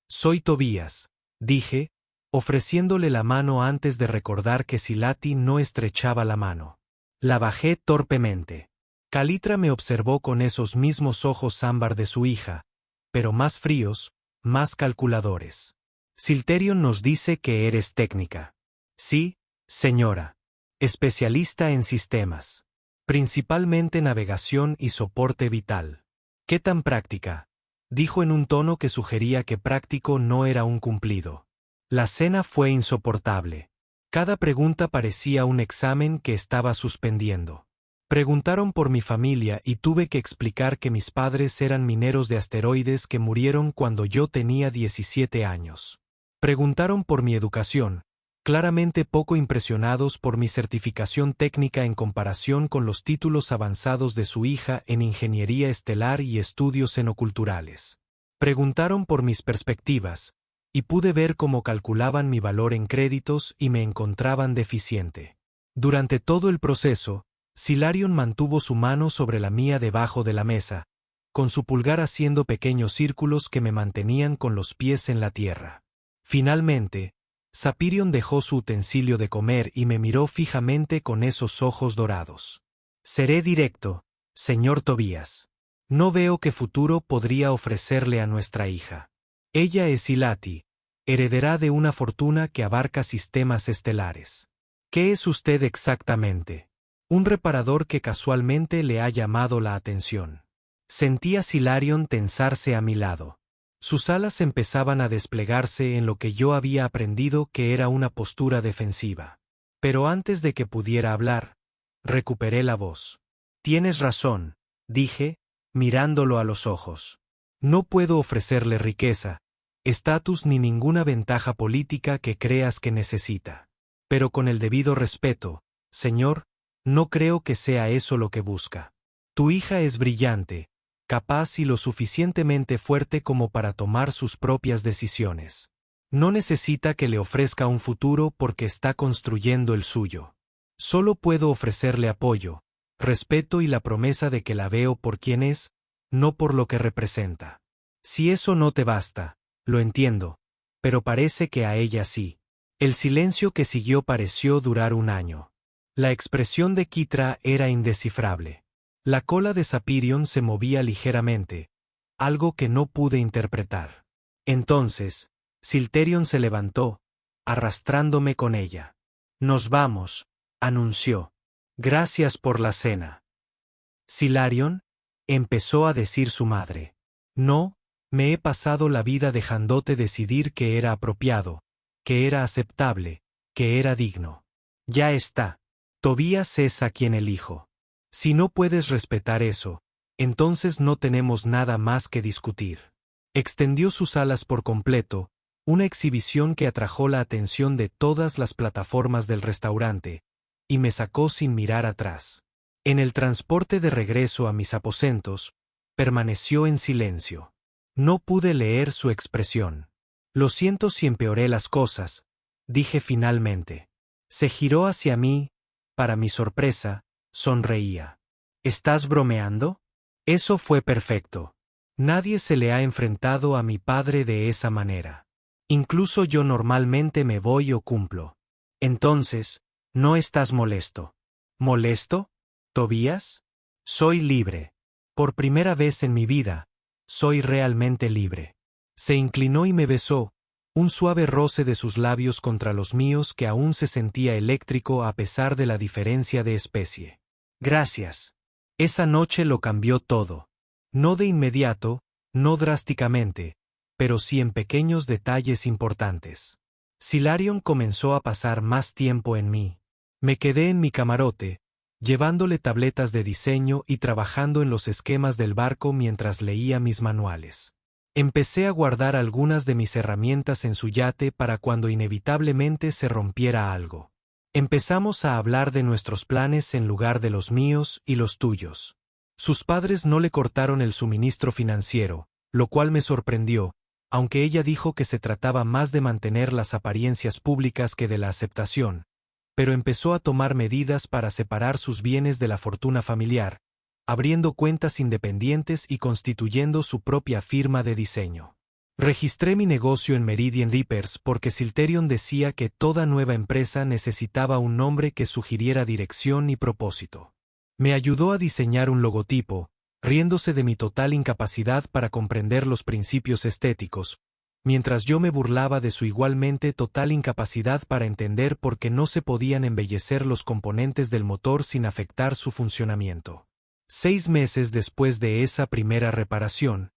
«Soy Tobías», dije, ofreciéndole la mano antes de recordar que Silati no estrechaba la mano. La bajé torpemente. Calitra me observó con esos mismos ojos ámbar de su hija, pero más fríos, más calculadores. «Silterion nos dice que eres técnica». «Sí, señora. Especialista en sistemas. Principalmente navegación y soporte vital». «¿Qué tan práctica?», dijo en un tono que sugería que práctico no era un cumplido. La cena fue insoportable. Cada pregunta parecía un examen que estaba suspendiendo. Preguntaron por mi familia y tuve que explicar que mis padres eran mineros de asteroides que murieron cuando yo tenía 17 años. Preguntaron por mi educación, claramente poco impresionados por mi certificación técnica en comparación con los títulos avanzados de su hija en ingeniería estelar y estudios enoculturales. Preguntaron por mis perspectivas, y pude ver cómo calculaban mi valor en créditos y me encontraban deficiente. Durante todo el proceso, Silarion mantuvo su mano sobre la mía debajo de la mesa, con su pulgar haciendo pequeños círculos que me mantenían con los pies en la tierra. Finalmente, Sapirion dejó su utensilio de comer y me miró fijamente con esos ojos dorados. «Seré directo, señor Tobías. No veo qué futuro podría ofrecerle a nuestra hija. Ella es Silati, heredará de una fortuna que abarca sistemas estelares. ¿Qué es usted exactamente?». Un reparador que casualmente le ha llamado la atención. Sentí a Silarion tensarse a mi lado. Sus alas empezaban a desplegarse en lo que yo había aprendido que era una postura defensiva. Pero antes de que pudiera hablar, recuperé la voz. «Tienes razón», dije, mirándolo a los ojos. «No puedo ofrecerle riqueza, estatus ni ninguna ventaja política que creas que necesita. Pero con el debido respeto, señor, no creo que sea eso lo que busca. Tu hija es brillante, capaz y lo suficientemente fuerte como para tomar sus propias decisiones. No necesita que le ofrezca un futuro porque está construyendo el suyo. Solo puedo ofrecerle apoyo, respeto y la promesa de que la veo por quien es, no por lo que representa. Si eso no te basta, lo entiendo, pero parece que a ella sí. El silencio que siguió pareció durar un año. La expresión de Kitra era indescifrable. La cola de Sapirion se movía ligeramente, algo que no pude interpretar. Entonces, Silterion se levantó, arrastrándome con ella. Nos vamos, anunció. Gracias por la cena. Silarion, empezó a decir su madre. No, me he pasado la vida dejándote decidir que era apropiado, que era aceptable, que era digno. Ya está. Tobías es a quien elijo. Si no puedes respetar eso, entonces no tenemos nada más que discutir. Extendió sus alas por completo, una exhibición que atrajo la atención de todas las plataformas del restaurante, y me sacó sin mirar atrás. En el transporte de regreso a mis aposentos, permaneció en silencio. No pude leer su expresión. Lo siento si empeoré las cosas, dije finalmente. Se giró hacia mí, para mi sorpresa, sonreía. ¿Estás bromeando? Eso fue perfecto. Nadie se le ha enfrentado a mi padre de esa manera. Incluso yo normalmente me voy o cumplo. Entonces, ¿no estás molesto? ¿Molesto? ¿Tobías? Soy libre. Por primera vez en mi vida, soy realmente libre. Se inclinó y me besó, un suave roce de sus labios contra los míos que aún se sentía eléctrico a pesar de la diferencia de especie. Gracias. Esa noche lo cambió todo. No de inmediato, no drásticamente, pero sí en pequeños detalles importantes. Silarion comenzó a pasar más tiempo en mí. Me quedé en mi camarote, llevándole tabletas de diseño y trabajando en los esquemas del barco mientras leía mis manuales. Empecé a guardar algunas de mis herramientas en su yate para cuando inevitablemente se rompiera algo. Empezamos a hablar de nuestros planes en lugar de los míos y los tuyos. Sus padres no le cortaron el suministro financiero, lo cual me sorprendió, aunque ella dijo que se trataba más de mantener las apariencias públicas que de la aceptación, pero empezó a tomar medidas para separar sus bienes de la fortuna familiar, abriendo cuentas independientes y constituyendo su propia firma de diseño. Registré mi negocio en Meridian Reapers porque Silterion decía que toda nueva empresa necesitaba un nombre que sugiriera dirección y propósito. Me ayudó a diseñar un logotipo, riéndose de mi total incapacidad para comprender los principios estéticos, mientras yo me burlaba de su igualmente total incapacidad para entender por qué no se podían embellecer los componentes del motor sin afectar su funcionamiento. 6 meses después de esa primera reparación,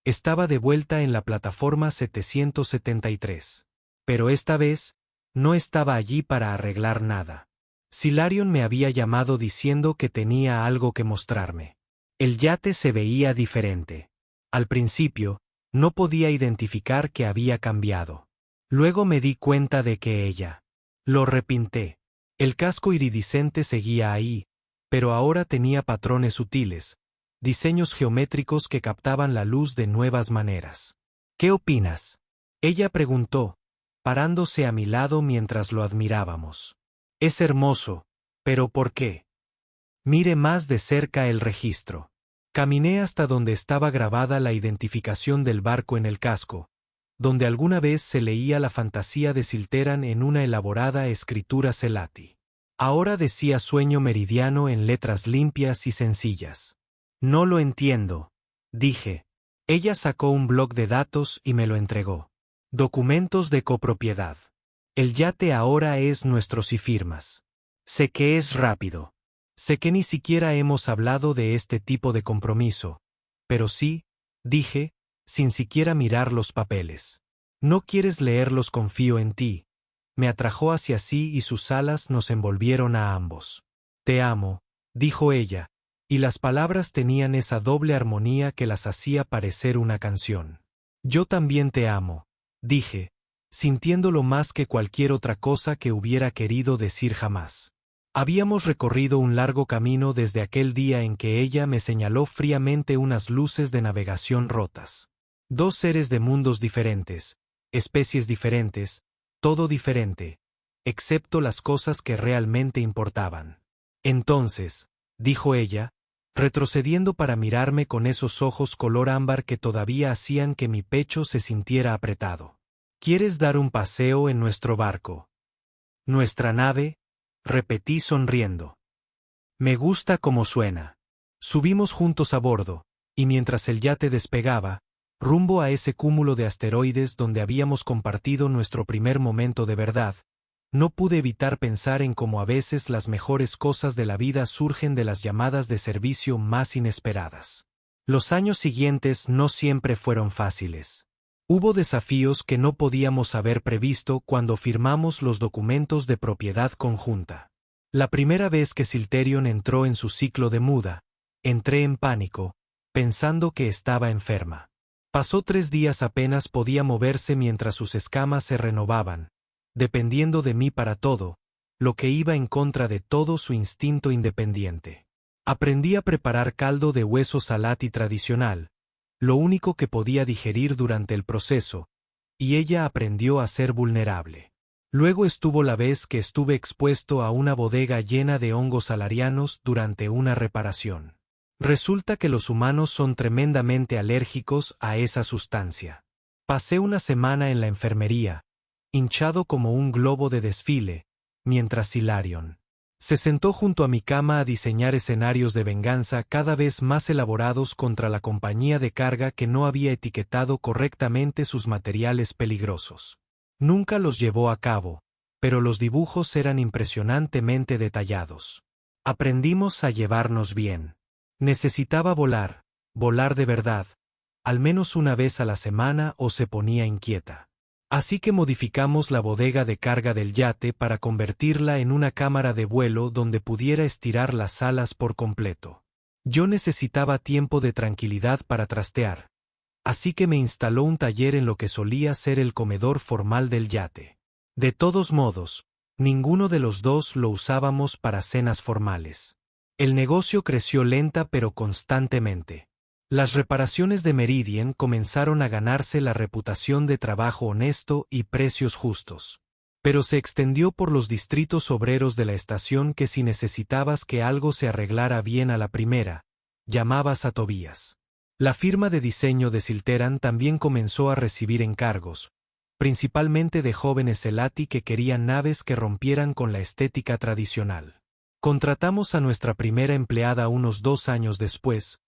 estaba de vuelta en la plataforma 773. Pero esta vez, no estaba allí para arreglar nada. Silarion me había llamado diciendo que tenía algo que mostrarme. El yate se veía diferente. Al principio, no podía identificar que había cambiado. Luego me di cuenta de que ella. Lo repinté. El casco iridiscente seguía ahí, pero ahora tenía patrones sutiles, diseños geométricos que captaban la luz de nuevas maneras. ¿Qué opinas? Ella preguntó, parándose a mi lado mientras lo admirábamos. Es hermoso, pero ¿por qué? Mire más de cerca el registro. Caminé hasta donde estaba grabada la identificación del barco en el casco, donde alguna vez se leía la fantasía de Silteran en una elaborada escritura Selati. Ahora decía sueño meridiano en letras limpias y sencillas. No lo entiendo, dije. Ella sacó un bloc de datos y me lo entregó. Documentos de copropiedad. El yate ahora es nuestros y firmas. Sé que es rápido. Sé que ni siquiera hemos hablado de este tipo de compromiso, pero sí, dije, sin siquiera mirar los papeles. No quieres leerlos, confío en ti. Me atrajo hacia sí y sus alas nos envolvieron a ambos. Te amo, dijo ella, y las palabras tenían esa doble armonía que las hacía parecer una canción. Yo también te amo, dije, sintiéndolo más que cualquier otra cosa que hubiera querido decir jamás. Habíamos recorrido un largo camino desde aquel día en que ella me señaló fríamente unas luces de navegación rotas. Dos seres de mundos diferentes, especies diferentes, todo diferente, excepto las cosas que realmente importaban. Entonces, dijo ella, retrocediendo para mirarme con esos ojos color ámbar que todavía hacían que mi pecho se sintiera apretado. ¿Quieres dar un paseo en nuestro barco? ¿Nuestra nave? Repetí sonriendo. Me gusta cómo suena. Subimos juntos a bordo, y mientras el yate despegaba, rumbo a ese cúmulo de asteroides donde habíamos compartido nuestro primer momento de verdad, no pude evitar pensar en cómo a veces las mejores cosas de la vida surgen de las llamadas de servicio más inesperadas. Los años siguientes no siempre fueron fáciles. Hubo desafíos que no podíamos haber previsto cuando firmamos los documentos de propiedad conjunta. La primera vez que Silterion entró en su ciclo de muda, entré en pánico, pensando que estaba enferma. Pasó 3 días apenas podía moverse mientras sus escamas se renovaban, dependiendo de mí para todo, lo que iba en contra de todo su instinto independiente. Aprendí a preparar caldo de hueso salati tradicional, lo único que podía digerir durante el proceso, y ella aprendió a ser vulnerable. Luego estuvo la vez que estuve expuesto a una bodega llena de hongos salarianos durante una reparación. Resulta que los humanos son tremendamente alérgicos a esa sustancia. Pasé una semana en la enfermería, hinchado como un globo de desfile, mientras Silarion se sentó junto a mi cama a diseñar escenarios de venganza cada vez más elaborados contra la compañía de carga que no había etiquetado correctamente sus materiales peligrosos. Nunca los llevó a cabo, pero los dibujos eran impresionantemente detallados. Aprendimos a llevarnos bien. Necesitaba volar de verdad, al menos una vez a la semana o se ponía inquieta. Así que modificamos la bodega de carga del yate para convertirla en una cámara de vuelo donde pudiera estirar las alas por completo. Yo necesitaba tiempo de tranquilidad para trastear, así que me instaló un taller en lo que solía ser el comedor formal del yate. De todos modos, ninguno de los dos lo usábamos para cenas formales. El negocio creció lenta pero constantemente. Las reparaciones de Meridian comenzaron a ganarse la reputación de trabajo honesto y precios justos. Pero se extendió por los distritos obreros de la estación que si necesitabas que algo se arreglara bien a la primera, llamabas a Tobías. La firma de diseño de Silteran también comenzó a recibir encargos, principalmente de jóvenes Selati que querían naves que rompieran con la estética tradicional. Contratamos a nuestra primera empleada unos 2 años después,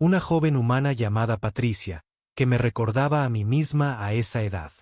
una joven humana llamada Patricia, que me recordaba a mí misma a esa edad.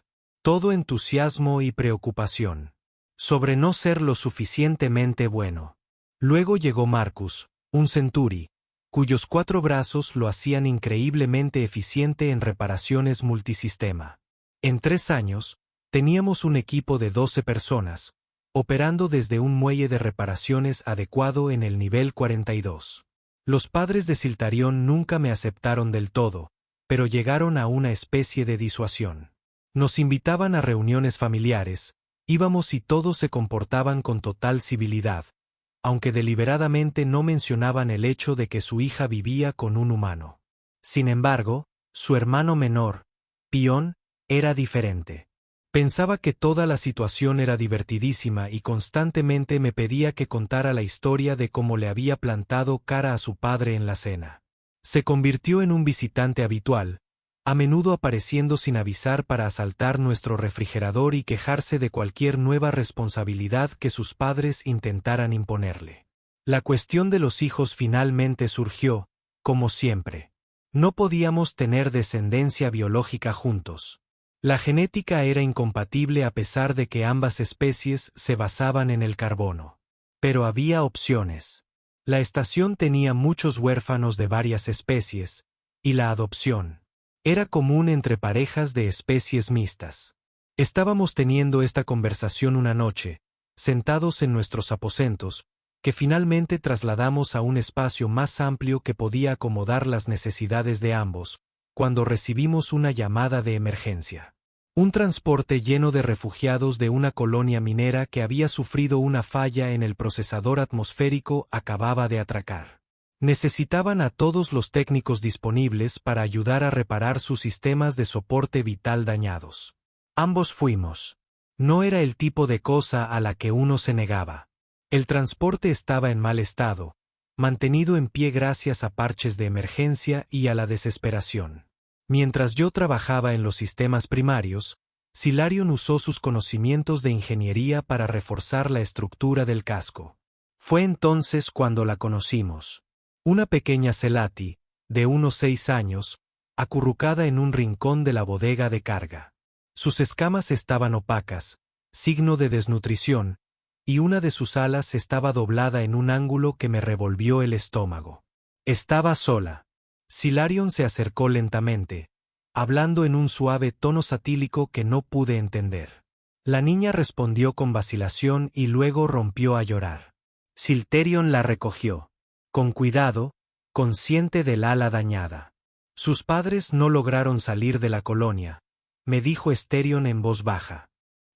Todo entusiasmo y preocupación. Sobre no ser lo suficientemente bueno. Luego llegó Marcus, un Centuri, cuyos 4 brazos lo hacían increíblemente eficiente en reparaciones multisistema. En 3 años, teníamos un equipo de 12 personas, operando desde un muelle de reparaciones adecuado en el nivel 42. Los padres de Siltarion nunca me aceptaron del todo, pero llegaron a una especie de disuasión. Nos invitaban a reuniones familiares, íbamos y todos se comportaban con total civilidad, aunque deliberadamente no mencionaban el hecho de que su hija vivía con un humano. Sin embargo, su hermano menor, Pion, era diferente. Pensaba que toda la situación era divertidísima y constantemente me pedía que contara la historia de cómo le había plantado cara a su padre en la cena. Se convirtió en un visitante habitual, a menudo apareciendo sin avisar para asaltar nuestro refrigerador y quejarse de cualquier nueva responsabilidad que sus padres intentaran imponerle. La cuestión de los hijos finalmente surgió, como siempre. No podíamos tener descendencia biológica juntos. La genética era incompatible a pesar de que ambas especies se basaban en el carbono. Pero había opciones. La estación tenía muchos huérfanos de varias especies, y la adopción era común entre parejas de especies mixtas. Estábamos teniendo esta conversación una noche, sentados en nuestros aposentos, que finalmente trasladamos a un espacio más amplio que podía acomodar las necesidades de ambos, cuando recibimos una llamada de emergencia. Un transporte lleno de refugiados de una colonia minera que había sufrido una falla en el procesador atmosférico acababa de atracar. Necesitaban a todos los técnicos disponibles para ayudar a reparar sus sistemas de soporte vital dañados. Ambos fuimos. No era el tipo de cosa a la que uno se negaba. El transporte estaba en mal estado, mantenido en pie gracias a parches de emergencia y a la desesperación. Mientras yo trabajaba en los sistemas primarios, Silarion usó sus conocimientos de ingeniería para reforzar la estructura del casco. Fue entonces cuando la conocimos. Una pequeña Selati, de unos 6 años, acurrucada en un rincón de la bodega de carga. Sus escamas estaban opacas, signo de desnutrición, y una de sus alas estaba doblada en un ángulo que me revolvió el estómago. Estaba sola. Silarion se acercó lentamente, hablando en un suave tono satírico que no pude entender. La niña respondió con vacilación y luego rompió a llorar. Silterion la recogió. Con cuidado, consciente del ala dañada. Sus padres no lograron salir de la colonia, me dijo Esterion en voz baja.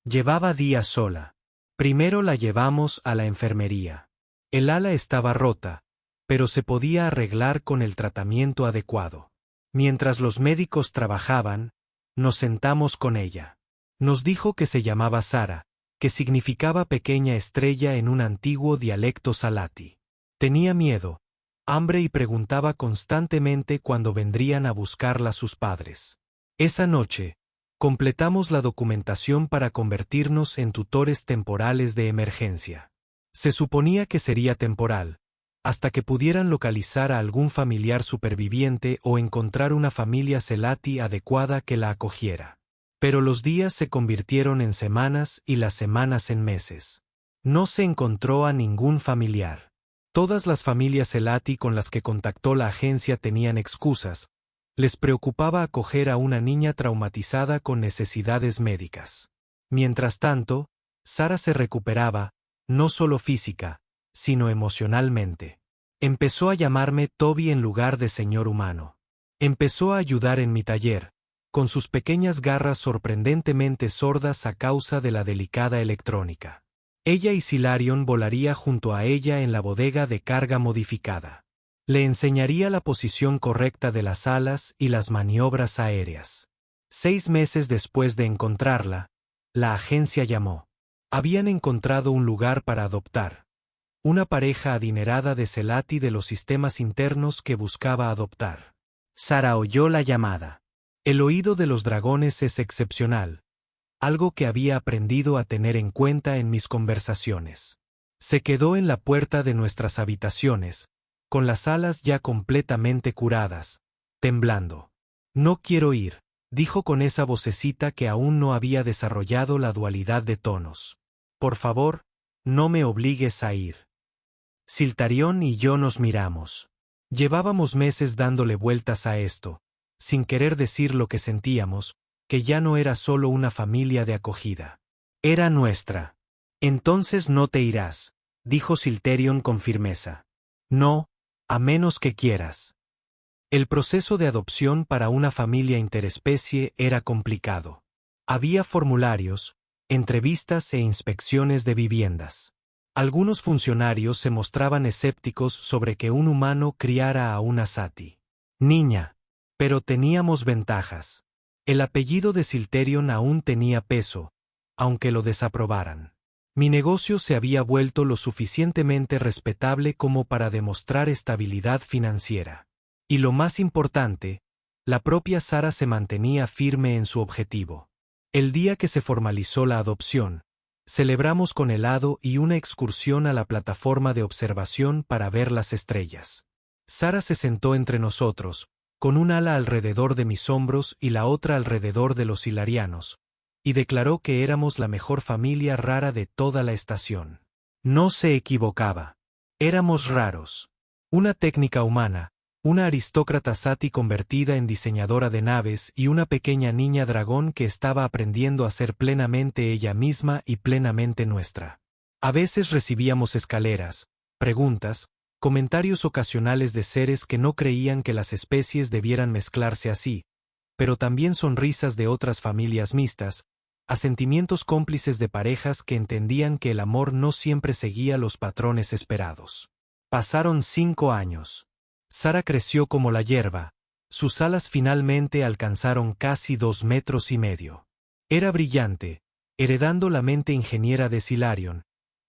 Llevaba días sola. Primero la llevamos a la enfermería. El ala estaba rota, pero se podía arreglar con el tratamiento adecuado. Mientras los médicos trabajaban, nos sentamos con ella. Nos dijo que se llamaba Sara, que significaba pequeña estrella en un antiguo dialecto salati. Tenía miedo, hambre y preguntaba constantemente cuándo vendrían a buscarla sus padres. Esa noche, completamos la documentación para convertirnos en tutores temporales de emergencia. Se suponía que sería temporal, hasta que pudieran localizar a algún familiar superviviente o encontrar una familia Selati adecuada que la acogiera. Pero los días se convirtieron en semanas y las semanas en meses. No se encontró a ningún familiar. Todas las familias Selati con las que contactó la agencia tenían excusas. Les preocupaba acoger a una niña traumatizada con necesidades médicas. Mientras tanto, Sara se recuperaba, no solo física, sino emocionalmente. Empezó a llamarme Toby en lugar de señor humano. Empezó a ayudar en mi taller, con sus pequeñas garras sorprendentemente sordas a causa de la delicada electrónica. Ella y Silarion volaría junto a ella en la bodega de carga modificada. Le enseñaría la posición correcta de las alas y las maniobras aéreas. 6 meses después de encontrarla, la agencia llamó. Habían encontrado un lugar para adoptar. Una pareja adinerada de Selati de los sistemas internos que buscaba adoptar. Sara oyó la llamada. El oído de los dragones es excepcional, algo que había aprendido a tener en cuenta en mis conversaciones. Se quedó en la puerta de nuestras habitaciones, con las alas ya completamente curadas, temblando. No quiero ir, dijo con esa vocecita que aún no había desarrollado la dualidad de tonos. Por favor, no me obligues a ir. Siltarion y yo nos miramos. Llevábamos meses dándole vueltas a esto, sin querer decir lo que sentíamos, que ya no era solo una familia de acogida. Era nuestra. Entonces no te irás, dijo Silterion con firmeza. No, a menos que quieras. El proceso de adopción para una familia interespecie era complicado. Había formularios, entrevistas e inspecciones de viviendas. Algunos funcionarios se mostraban escépticos sobre que un humano criara a una Sati. Niña. Pero teníamos ventajas. El apellido de Silterion aún tenía peso, aunque lo desaprobaran. Mi negocio se había vuelto lo suficientemente respetable como para demostrar estabilidad financiera. Y lo más importante, la propia Sara se mantenía firme en su objetivo. El día que se formalizó la adopción, celebramos con helado y una excursión a la plataforma de observación para ver las estrellas. Sara se sentó entre nosotros, con un ala alrededor de mis hombros y la otra alrededor de los hilarianos, y declaró que éramos la mejor familia rara de toda la estación. No se equivocaba. Éramos raros. Una técnica humana, una aristócrata Sati convertida en diseñadora de naves y una pequeña niña dragón que estaba aprendiendo a ser plenamente ella misma y plenamente nuestra. A veces recibíamos escaleras, preguntas, comentarios ocasionales de seres que no creían que las especies debieran mezclarse así, pero también sonrisas de otras familias mixtas, asentimientos cómplices de parejas que entendían que el amor no siempre seguía los patrones esperados. Pasaron 5 años. Sara creció como la hierba, sus alas finalmente alcanzaron casi 2,5 metros. Era brillante, heredando la mente ingeniera de Silarion,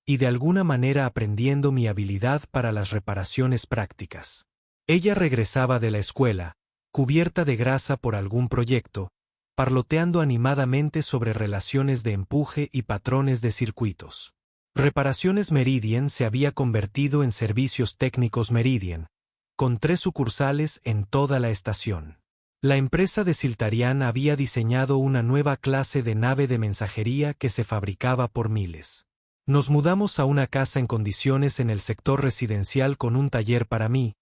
y de alguna manera aprendiendo mi habilidad para las reparaciones prácticas. Ella regresaba de la escuela, cubierta de grasa por algún proyecto, parloteando animadamente sobre relaciones de empuje y patrones de circuitos. Reparaciones Meridian se había convertido en Servicios Técnicos Meridian, con 3 sucursales en toda la estación. La empresa de Siltarian había diseñado una nueva clase de nave de mensajería que se fabricaba por miles. Nos mudamos a una casa en condiciones en el sector residencial con un taller para mí,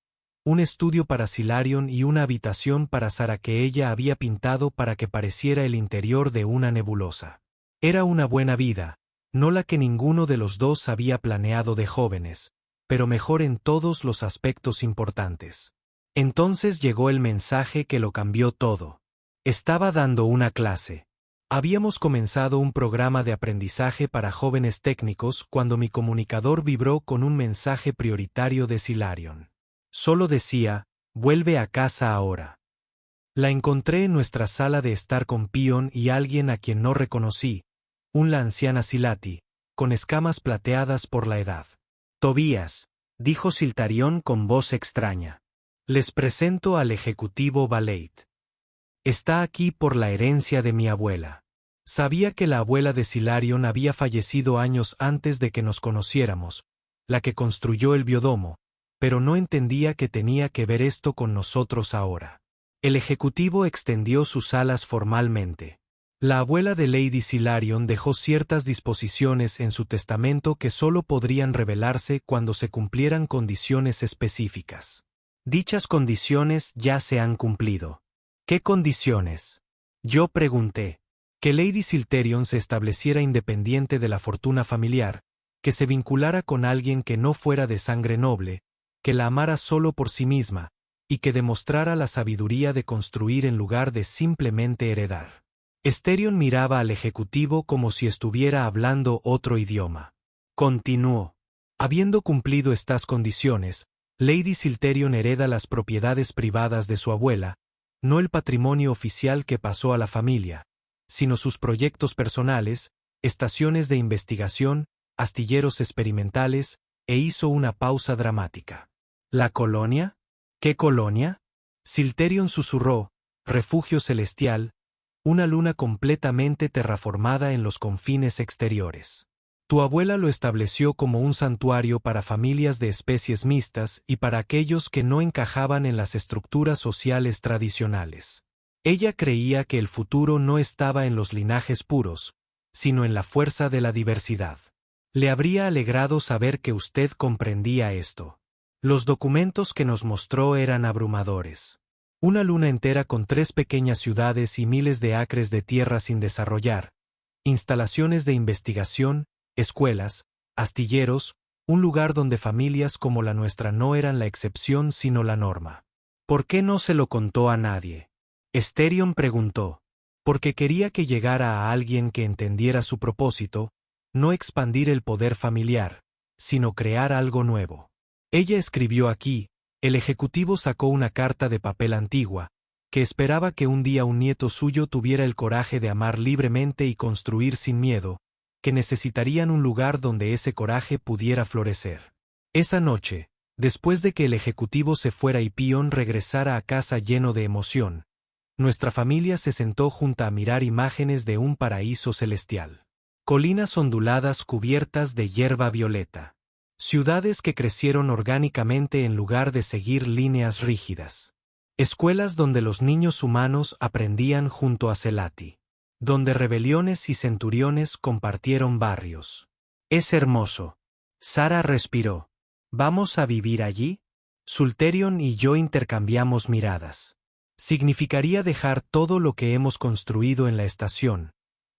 un estudio para Silarion y una habitación para Sara que ella había pintado para que pareciera el interior de una nebulosa. Era una buena vida, no la que ninguno de los dos había planeado de jóvenes, pero mejor en todos los aspectos importantes. Entonces llegó el mensaje que lo cambió todo. Estaba dando una clase. Habíamos comenzado un programa de aprendizaje para jóvenes técnicos cuando mi comunicador vibró con un mensaje prioritario de Silarion. Solo decía, vuelve a casa ahora. La encontré en nuestra sala de estar con Pion y alguien a quien no reconocí, la anciana Silati, con escamas plateadas por la edad. Tobías, dijo Siltarion con voz extraña. Les presento al ejecutivo Valeit. Está aquí por la herencia de mi abuela. Sabía que la abuela de Silarion había fallecido años antes de que nos conociéramos, la que construyó el biodomo, pero no entendía que tenía que ver esto con nosotros ahora. El ejecutivo extendió sus alas formalmente. La abuela de Lady Silarion dejó ciertas disposiciones en su testamento que solo podrían revelarse cuando se cumplieran condiciones específicas. Dichas condiciones ya se han cumplido. ¿Qué condiciones? Yo pregunté. Que Lady Silterion se estableciera independiente de la fortuna familiar, que se vinculara con alguien que no fuera de sangre noble, que la amara solo por sí misma, y que demostrara la sabiduría de construir en lugar de simplemente heredar. Esterion miraba al ejecutivo como si estuviera hablando otro idioma. Continuó. Habiendo cumplido estas condiciones, Lady Silterion hereda las propiedades privadas de su abuela, no el patrimonio oficial que pasó a la familia, sino sus proyectos personales, estaciones de investigación, astilleros experimentales, e hizo una pausa dramática. ¿La colonia? ¿Qué colonia? Silterion susurró, refugio celestial, una luna completamente terraformada en los confines exteriores. Tu abuela lo estableció como un santuario para familias de especies mixtas y para aquellos que no encajaban en las estructuras sociales tradicionales. Ella creía que el futuro no estaba en los linajes puros, sino en la fuerza de la diversidad. Le habría alegrado saber que usted comprendía esto. Los documentos que nos mostró eran abrumadores. Una luna entera con 3 pequeñas ciudades y miles de acres de tierra sin desarrollar, instalaciones de investigación, escuelas, astilleros, un lugar donde familias como la nuestra no eran la excepción sino la norma. ¿Por qué no se lo contó a nadie? Esterion preguntó. Porque quería que llegara a alguien que entendiera su propósito, no expandir el poder familiar, sino crear algo nuevo. Ella escribió aquí, el ejecutivo sacó una carta de papel antigua, que esperaba que un día un nieto suyo tuviera el coraje de amar libremente y construir sin miedo, que necesitarían un lugar donde ese coraje pudiera florecer. Esa noche, después de que el ejecutivo se fuera y Pion regresara a casa lleno de emoción, nuestra familia se sentó junto a mirar imágenes de un paraíso celestial. Colinas onduladas cubiertas de hierba violeta. Ciudades que crecieron orgánicamente en lugar de seguir líneas rígidas. Escuelas donde los niños humanos aprendían junto a Selati. Donde rebeliones y centuriones compartieron barrios. Es hermoso. Sara respiró. ¿Vamos a vivir allí? Sulterion y yo intercambiamos miradas. Significaría dejar todo lo que hemos construido en la estación,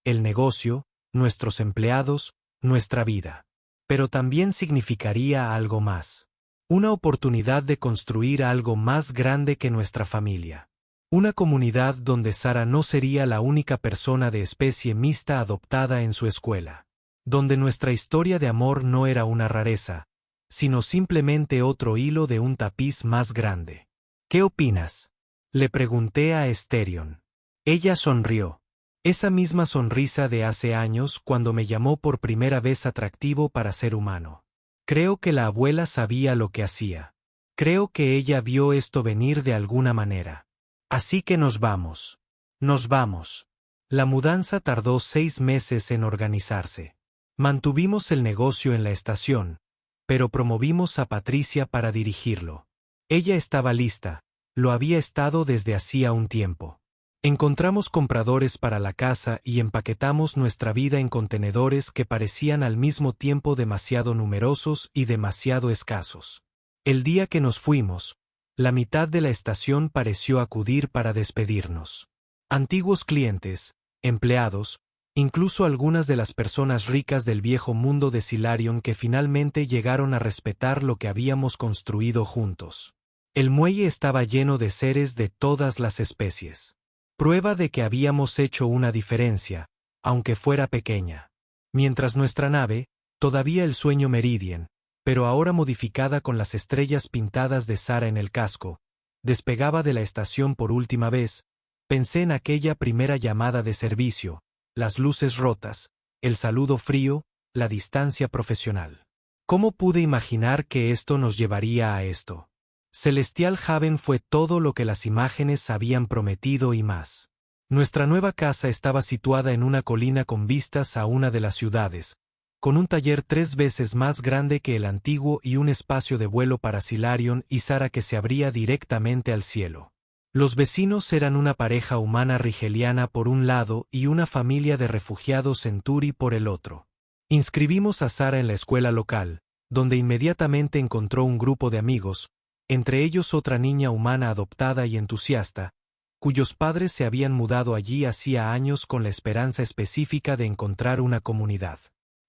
el negocio, nuestros empleados, nuestra vida. Pero también significaría algo más. Una oportunidad de construir algo más grande que nuestra familia. Una comunidad donde Sara no sería la única persona de especie mixta adoptada en su escuela. Donde nuestra historia de amor no era una rareza, sino simplemente otro hilo de un tapiz más grande. ¿Qué opinas? Le pregunté a Esterion. Ella sonrió. Esa misma sonrisa de hace años cuando me llamó por primera vez atractivo para ser humano. Creo que la abuela sabía lo que hacía. Creo que ella vio esto venir de alguna manera. Así que nos vamos. Nos vamos. La mudanza tardó 6 meses en organizarse. Mantuvimos el negocio en la estación, pero promovimos a Patricia para dirigirlo. Ella estaba lista, lo había estado desde hacía un tiempo. Encontramos compradores para la casa y empaquetamos nuestra vida en contenedores que parecían al mismo tiempo demasiado numerosos y demasiado escasos. El día que nos fuimos, la mitad de la estación pareció acudir para despedirnos. Antiguos clientes, empleados, incluso algunas de las personas ricas del viejo mundo de Silarion que finalmente llegaron a respetar lo que habíamos construido juntos. El muelle estaba lleno de seres de todas las especies. Prueba de que habíamos hecho una diferencia, aunque fuera pequeña. Mientras nuestra nave, todavía el sueño Meridian, pero ahora modificada con las estrellas pintadas de Sara en el casco, despegaba de la estación por última vez, pensé en aquella primera llamada de servicio, las luces rotas, el saludo frío, la distancia profesional. ¿Cómo pude imaginar que esto nos llevaría a esto? Celestial Haven fue todo lo que las imágenes habían prometido y más. Nuestra nueva casa estaba situada en una colina con vistas a una de las ciudades, con un taller 3 veces más grande que el antiguo y un espacio de vuelo para Silarion y Sara que se abría directamente al cielo. Los vecinos eran una pareja humana rigeliana por un lado y una familia de refugiados Centauri por el otro. Inscribimos a Sara en la escuela local, donde inmediatamente encontró un grupo de amigos, entre ellos otra niña humana adoptada y entusiasta, cuyos padres se habían mudado allí hacía años con la esperanza específica de encontrar una comunidad.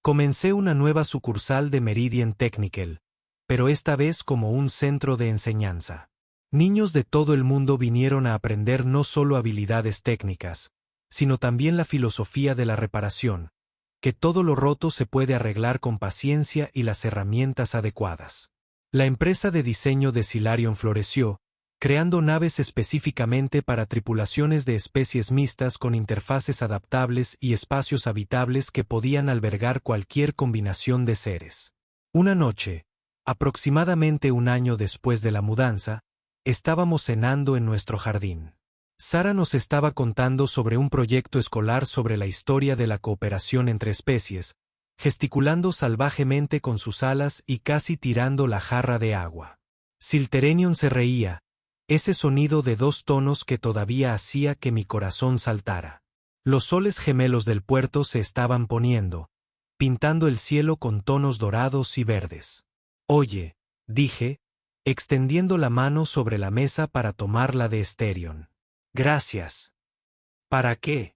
Comencé una nueva sucursal de Meridian Technical, pero esta vez como un centro de enseñanza. Niños de todo el mundo vinieron a aprender no solo habilidades técnicas, sino también la filosofía de la reparación, que todo lo roto se puede arreglar con paciencia y las herramientas adecuadas. La empresa de diseño de Silarion floreció, creando naves específicamente para tripulaciones de especies mixtas con interfaces adaptables y espacios habitables que podían albergar cualquier combinación de seres. Una noche, aproximadamente un año después de la mudanza, estábamos cenando en nuestro jardín. Sara nos estaba contando sobre un proyecto escolar sobre la historia de la cooperación entre especies, gesticulando salvajemente con sus alas y casi tirando la jarra de agua. Silterenion se reía, ese sonido de 2 tonos que todavía hacía que mi corazón saltara. Los soles gemelos del puerto se estaban poniendo, pintando el cielo con tonos dorados y verdes. Oye, dije, extendiendo la mano sobre la mesa para tomarla de Esterion. Gracias. ¿Para qué?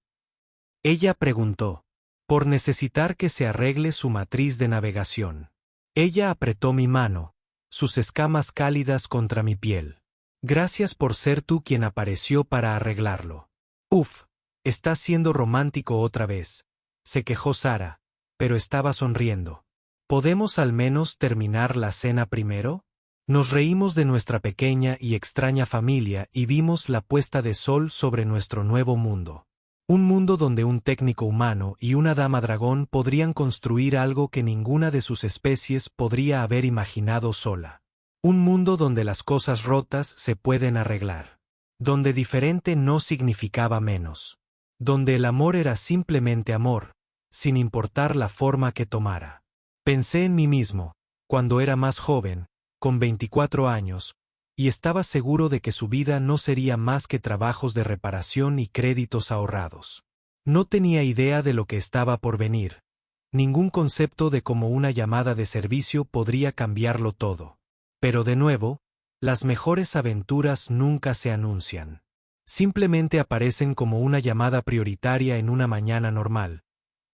Ella preguntó. Por necesitar que se arregle su matriz de navegación. Ella apretó mi mano, sus escamas cálidas contra mi piel. Gracias por ser tú quien apareció para arreglarlo. Uf, estás siendo romántico otra vez, se quejó Sara, pero estaba sonriendo. ¿Podemos al menos terminar la cena primero? Nos reímos de nuestra pequeña y extraña familia y vimos la puesta de sol sobre nuestro nuevo mundo. Un mundo donde un técnico humano y una dama dragón podrían construir algo que ninguna de sus especies podría haber imaginado sola. Un mundo donde las cosas rotas se pueden arreglar. Donde diferente no significaba menos. Donde el amor era simplemente amor, sin importar la forma que tomara. Pensé en mí mismo, cuando era más joven, con 24 años, y estaba seguro de que su vida no sería más que trabajos de reparación y créditos ahorrados. No tenía idea de lo que estaba por venir, ningún concepto de cómo una llamada de servicio podría cambiarlo todo. Pero de nuevo, las mejores aventuras nunca se anuncian. Simplemente aparecen como una llamada prioritaria en una mañana normal,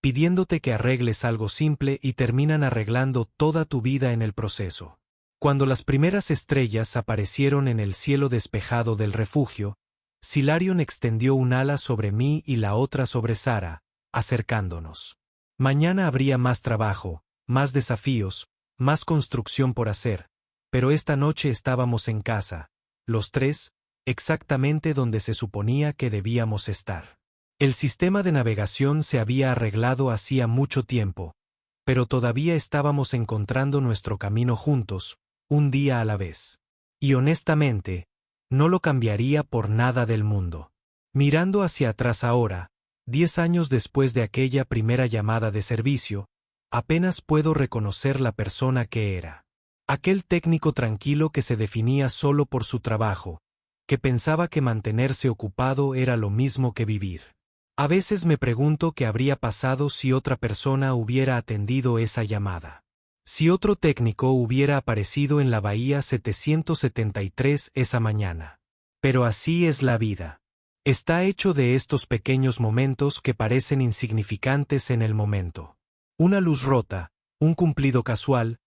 pidiéndote que arregles algo simple y terminan arreglando toda tu vida en el proceso. Cuando las primeras estrellas aparecieron en el cielo despejado del refugio, Silarion extendió un ala sobre mí y la otra sobre Sara, acercándonos. Mañana habría más trabajo, más desafíos, más construcción por hacer, pero esta noche estábamos en casa, los 3, exactamente donde se suponía que debíamos estar. El sistema de navegación se había arreglado hacía mucho tiempo, pero todavía estábamos encontrando nuestro camino juntos, un día a la vez. Y honestamente, no lo cambiaría por nada del mundo. Mirando hacia atrás ahora, 10 años después de aquella primera llamada de servicio, apenas puedo reconocer la persona que era. Aquel técnico tranquilo que se definía solo por su trabajo, que pensaba que mantenerse ocupado era lo mismo que vivir. A veces me pregunto qué habría pasado si otra persona hubiera atendido esa llamada. Si otro técnico hubiera aparecido en la Bahía 773 esa mañana. Pero así es la vida. Está hecho de estos pequeños momentos que parecen insignificantes en el momento. Una luz rota, un cumplido casual,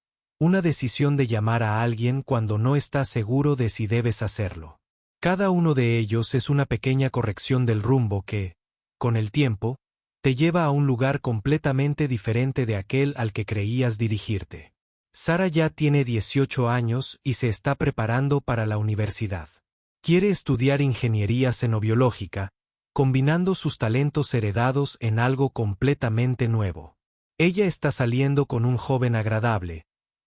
una decisión de llamar a alguien cuando no estás seguro de si debes hacerlo. Cada uno de ellos es una pequeña corrección del rumbo que, con el tiempo, te lleva a un lugar completamente diferente de aquel al que creías dirigirte. Sara ya tiene 18 años y se está preparando para la universidad. Quiere estudiar ingeniería xenobiológica, combinando sus talentos heredados en algo completamente nuevo. Ella está saliendo con un joven agradable,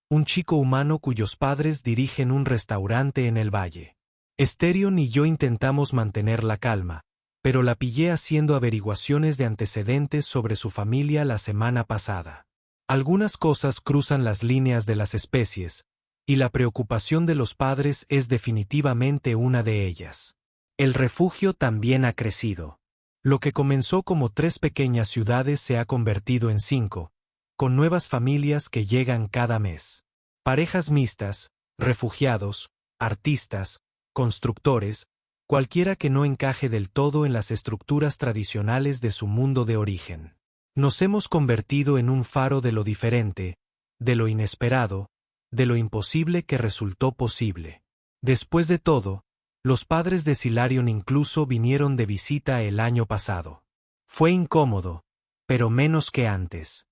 un chico humano cuyos padres dirigen un restaurante en el valle. Esterion y yo intentamos mantener la calma, pero la pillé haciendo averiguaciones de antecedentes sobre su familia la semana pasada. Algunas cosas cruzan las líneas de las especies, y la preocupación de los padres es definitivamente una de ellas. El refugio también ha crecido. Lo que comenzó como 3 pequeñas ciudades se ha convertido en 5, con nuevas familias que llegan cada mes. Parejas mixtas, refugiados, artistas, constructores, cualquiera que no encaje del todo en las estructuras tradicionales de su mundo de origen. Nos hemos convertido en un faro de lo diferente, de lo inesperado, de lo imposible que resultó posible. Después de todo, los padres de Silarion incluso vinieron de visita el año pasado. Fue incómodo, pero menos que antes.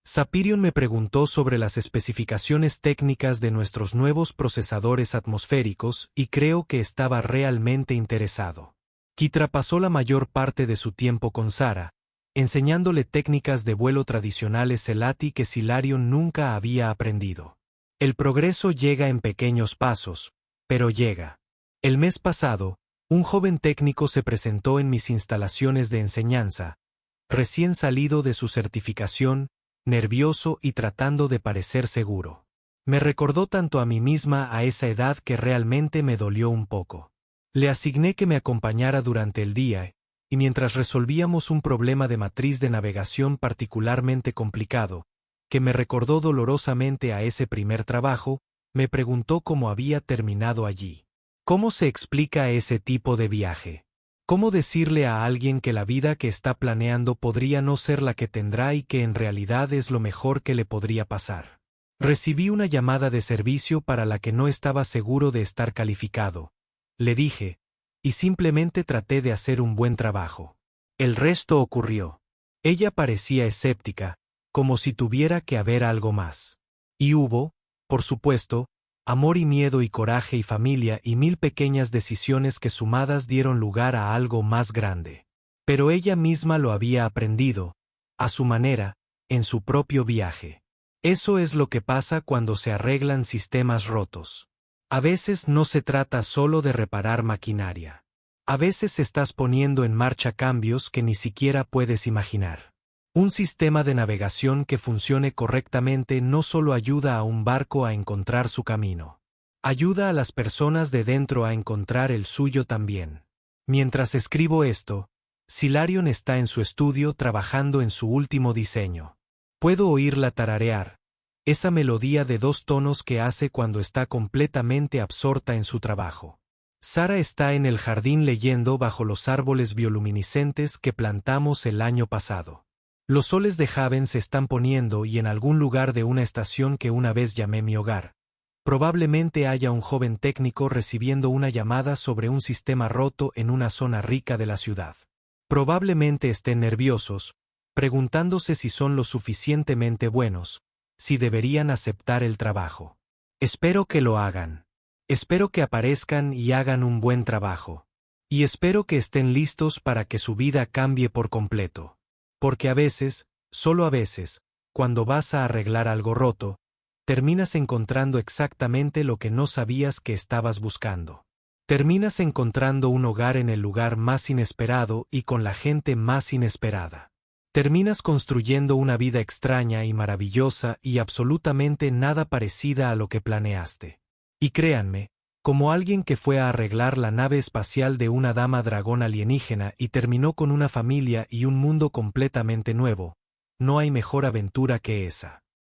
Sapirion me preguntó sobre las especificaciones técnicas de nuestros nuevos procesadores atmosféricos y creo que estaba realmente interesado. Kitra pasó la mayor parte de su tiempo con Sara, enseñándole técnicas de vuelo tradicionales Selati que Silarion nunca había aprendido. El progreso llega en pequeños pasos, pero llega. El mes pasado, un joven técnico se presentó en mis instalaciones de enseñanza, recién salido de su certificación, nervioso y tratando de parecer seguro. Me recordó tanto a mí misma a esa edad que realmente me dolió un poco. Le asigné que me acompañara durante el día, y mientras resolvíamos un problema de matriz de navegación particularmente complicado, que me recordó dolorosamente a ese primer trabajo, me preguntó cómo había terminado allí. ¿Cómo se explica ese tipo de viaje? ¿Cómo decirle a alguien que la vida que está planeando podría no ser la que tendrá y que en realidad es lo mejor que le podría pasar? Recibí una llamada de servicio para la que no estaba seguro de estar calificado, le dije, y simplemente traté de hacer un buen trabajo. El resto ocurrió. Ella parecía escéptica, como si tuviera que haber algo más. Y hubo, por supuesto, amor y miedo y coraje y familia y 1000 pequeñas decisiones que sumadas dieron lugar a algo más grande. Pero ella misma lo había aprendido, a su manera, en su propio viaje. Eso es lo que pasa cuando se arreglan sistemas rotos. A veces no se trata solo de reparar maquinaria. A veces estás poniendo en marcha cambios que ni siquiera puedes imaginar. Un sistema de navegación que funcione correctamente no solo ayuda a un barco a encontrar su camino. Ayuda a las personas de dentro a encontrar el suyo también. Mientras escribo esto, Silarion está en su estudio trabajando en su último diseño. Puedo oírla tararear, esa melodía de 2 tonos que hace cuando está completamente absorta en su trabajo. Sara está en el jardín leyendo bajo los árboles bioluminiscentes que plantamos el año pasado. Los soles de Haven se están poniendo y en algún lugar de una estación que una vez llamé mi hogar, probablemente haya un joven técnico recibiendo una llamada sobre un sistema roto en una zona rica de la ciudad. Probablemente estén nerviosos, preguntándose si son lo suficientemente buenos, si deberían aceptar el trabajo. Espero que lo hagan. Espero que aparezcan y hagan un buen trabajo. Y espero que estén listos para que su vida cambie por completo. Porque a veces, solo a veces, cuando vas a arreglar algo roto, terminas encontrando exactamente lo que no sabías que estabas buscando. Terminas encontrando un hogar en el lugar más inesperado y con la gente más inesperada. Terminas construyendo una vida extraña y maravillosa y absolutamente nada parecida a lo que planeaste. Y créanme, como alguien que fue a arreglar la nave espacial de una dama dragón alienígena y terminó con una familia y un mundo completamente nuevo, no hay mejor aventura que esa.